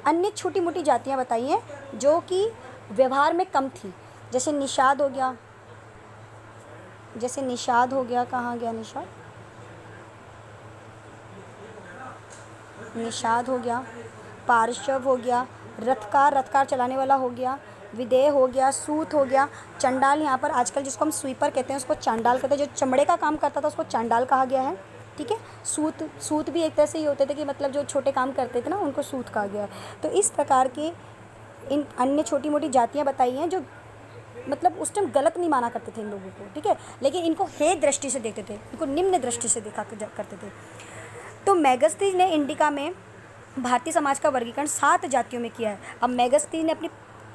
अन्य छोटी मोटी जातियां बताई हैं जो कि व्यवहार में कम थी। जैसे निषाद हो गया, कहाँ गया निषाद? निषाद हो गया, पार्श्व हो गया, रथकार चलाने वाला हो गया, विदेह हो गया, सूत हो गया, चंडाल, यहाँ पर आजकल जिसको हम स्वीपर कहते हैं उसको चांडाल कहते हैं, जो चमड़े का काम करता था उसको चांडाल कहा गया है। ठीक है। सूत भी एक तरह से ही होते थे कि मतलब जो छोटे काम करते थे ना उनको सूत कहा गया है। तो इस प्रकार के इन अन्य छोटी मोटी जातियाँ बताई हैं जो मतलब उस टाइम गलत नहीं माना करते थे इन लोगों को। ठीक है, लेकिन इनको हे दृष्टि से देखते थे, इनको निम्न दृष्टि से देखा करते थे। तो मेगस्ती ने इंडिका में भारतीय समाज का वर्गीकरण 7 जातियों में किया है। अब मेगस्ती ने अपनी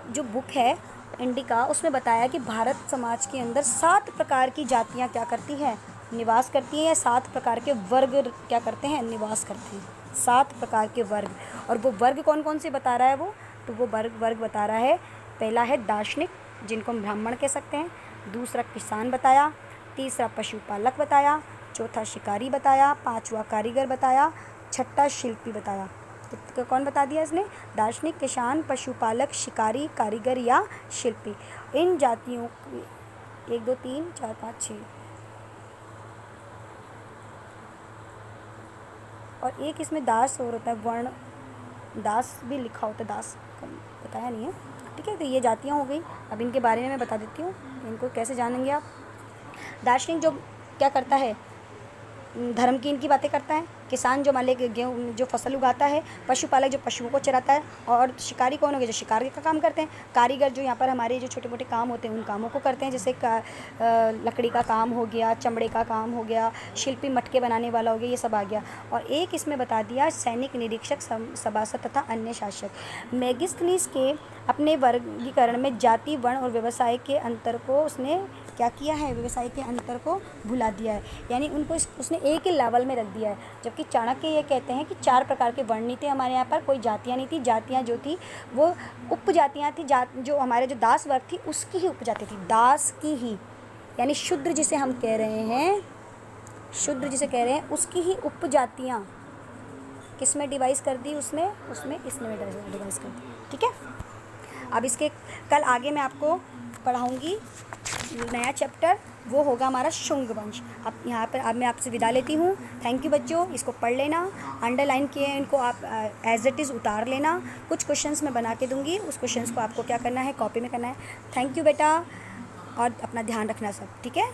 जो बुक है इंडिका उसमें बताया कि भारत समाज के अंदर 7 प्रकार की जातियाँ क्या करती हैं, निवास करती हैं, 7 प्रकार के वर्ग क्या करते हैं, निवास करते हैं। 7 प्रकार के वर्ग, और वो वर्ग कौन कौन से बता रहा है वो, तो वो वर्ग बता रहा है, पहला है दार्शनिक जिनको हम ब्राह्मण कह सकते हैं, दूसरा किसान बताया, तीसरा पशुपालक बताया, चौथा शिकारी बताया, पांचवा कारीगर बताया, छठा शिल्पी बताया। तो कौन बता दिया इसने, दार्शनिक, किसान, पशुपालक, शिकारी, कारीगर या शिल्पी। इन जातियों 1 2 3 4 5 6 और एक इसमें दास और होता है, वर्ण दास भी लिखा होता है, दास बताया नहीं है। ठीक है, तो ये जातियाँ हो गई। अब इनके बारे में मैं बता देती हूँ, इनको कैसे जानेंगे आप। दार्शनिक जो क्या करता है, धर्म की इनकी बातें करता है, किसान जो मान ले गेहूँ जो फसल उगाता है, पशुपालक जो पशुओं को चराता है, और शिकारी कौन हो गया, जो शिकार का काम करते हैं, कारीगर जो यहाँ पर हमारे जो छोटे मोटे काम होते हैं उन कामों को करते हैं, जैसे लकड़ी का काम हो गया, चमड़े का काम हो गया, शिल्पी मटके बनाने वाला हो गया, ये सब आ गया। और एक इसमें बता दिया सैनिक, निरीक्षक, सभासद तथा अन्य शासक। मेगिस्थनीज के अपने वर्गीकरण में जाति, वर्ण और व्यवसाय के अंतर को उसने क्या किया है, व्यवसाय के अंतर को भुला दिया है, यानी उनको उसने एक ही लेवल में रख दिया है। जबकि चाणक्य ये कहते हैं कि 4 प्रकार के वर्ण नहीं थे हमारे यहाँ पर, कोई जातियाँ नहीं थी, जातियाँ जो थी वो उपजातियाँ थी, जो हमारे जो दास वर्ग थी उसकी ही उपजाति थी, दास की ही, यानी शूद्र जिसे हम कह रहे हैं, शूद्र जिसे कह रहे हैं उसकी ही उपजातियाँ किस में डिवाइस कर दी उसने, इसमें डिवाइस कर दी। ठीक है, अब इसके कल आगे मैं आपको पढ़ाऊँगी नया चैप्टर, वो होगा हमारा शुंग वंश। अब यहाँ पर अब मैं आपसे विदा लेती हूँ। थैंक यू बच्चों, इसको पढ़ लेना, अंडरलाइन किए इनको आप एज इट इज़ उतार लेना। कुछ क्वेश्चंस मैं बना के दूँगी, उस क्वेश्चंस को आपको क्या करना है, कॉपी में करना है। थैंक यू बेटा, और अपना ध्यान रखना सब, ठीक है।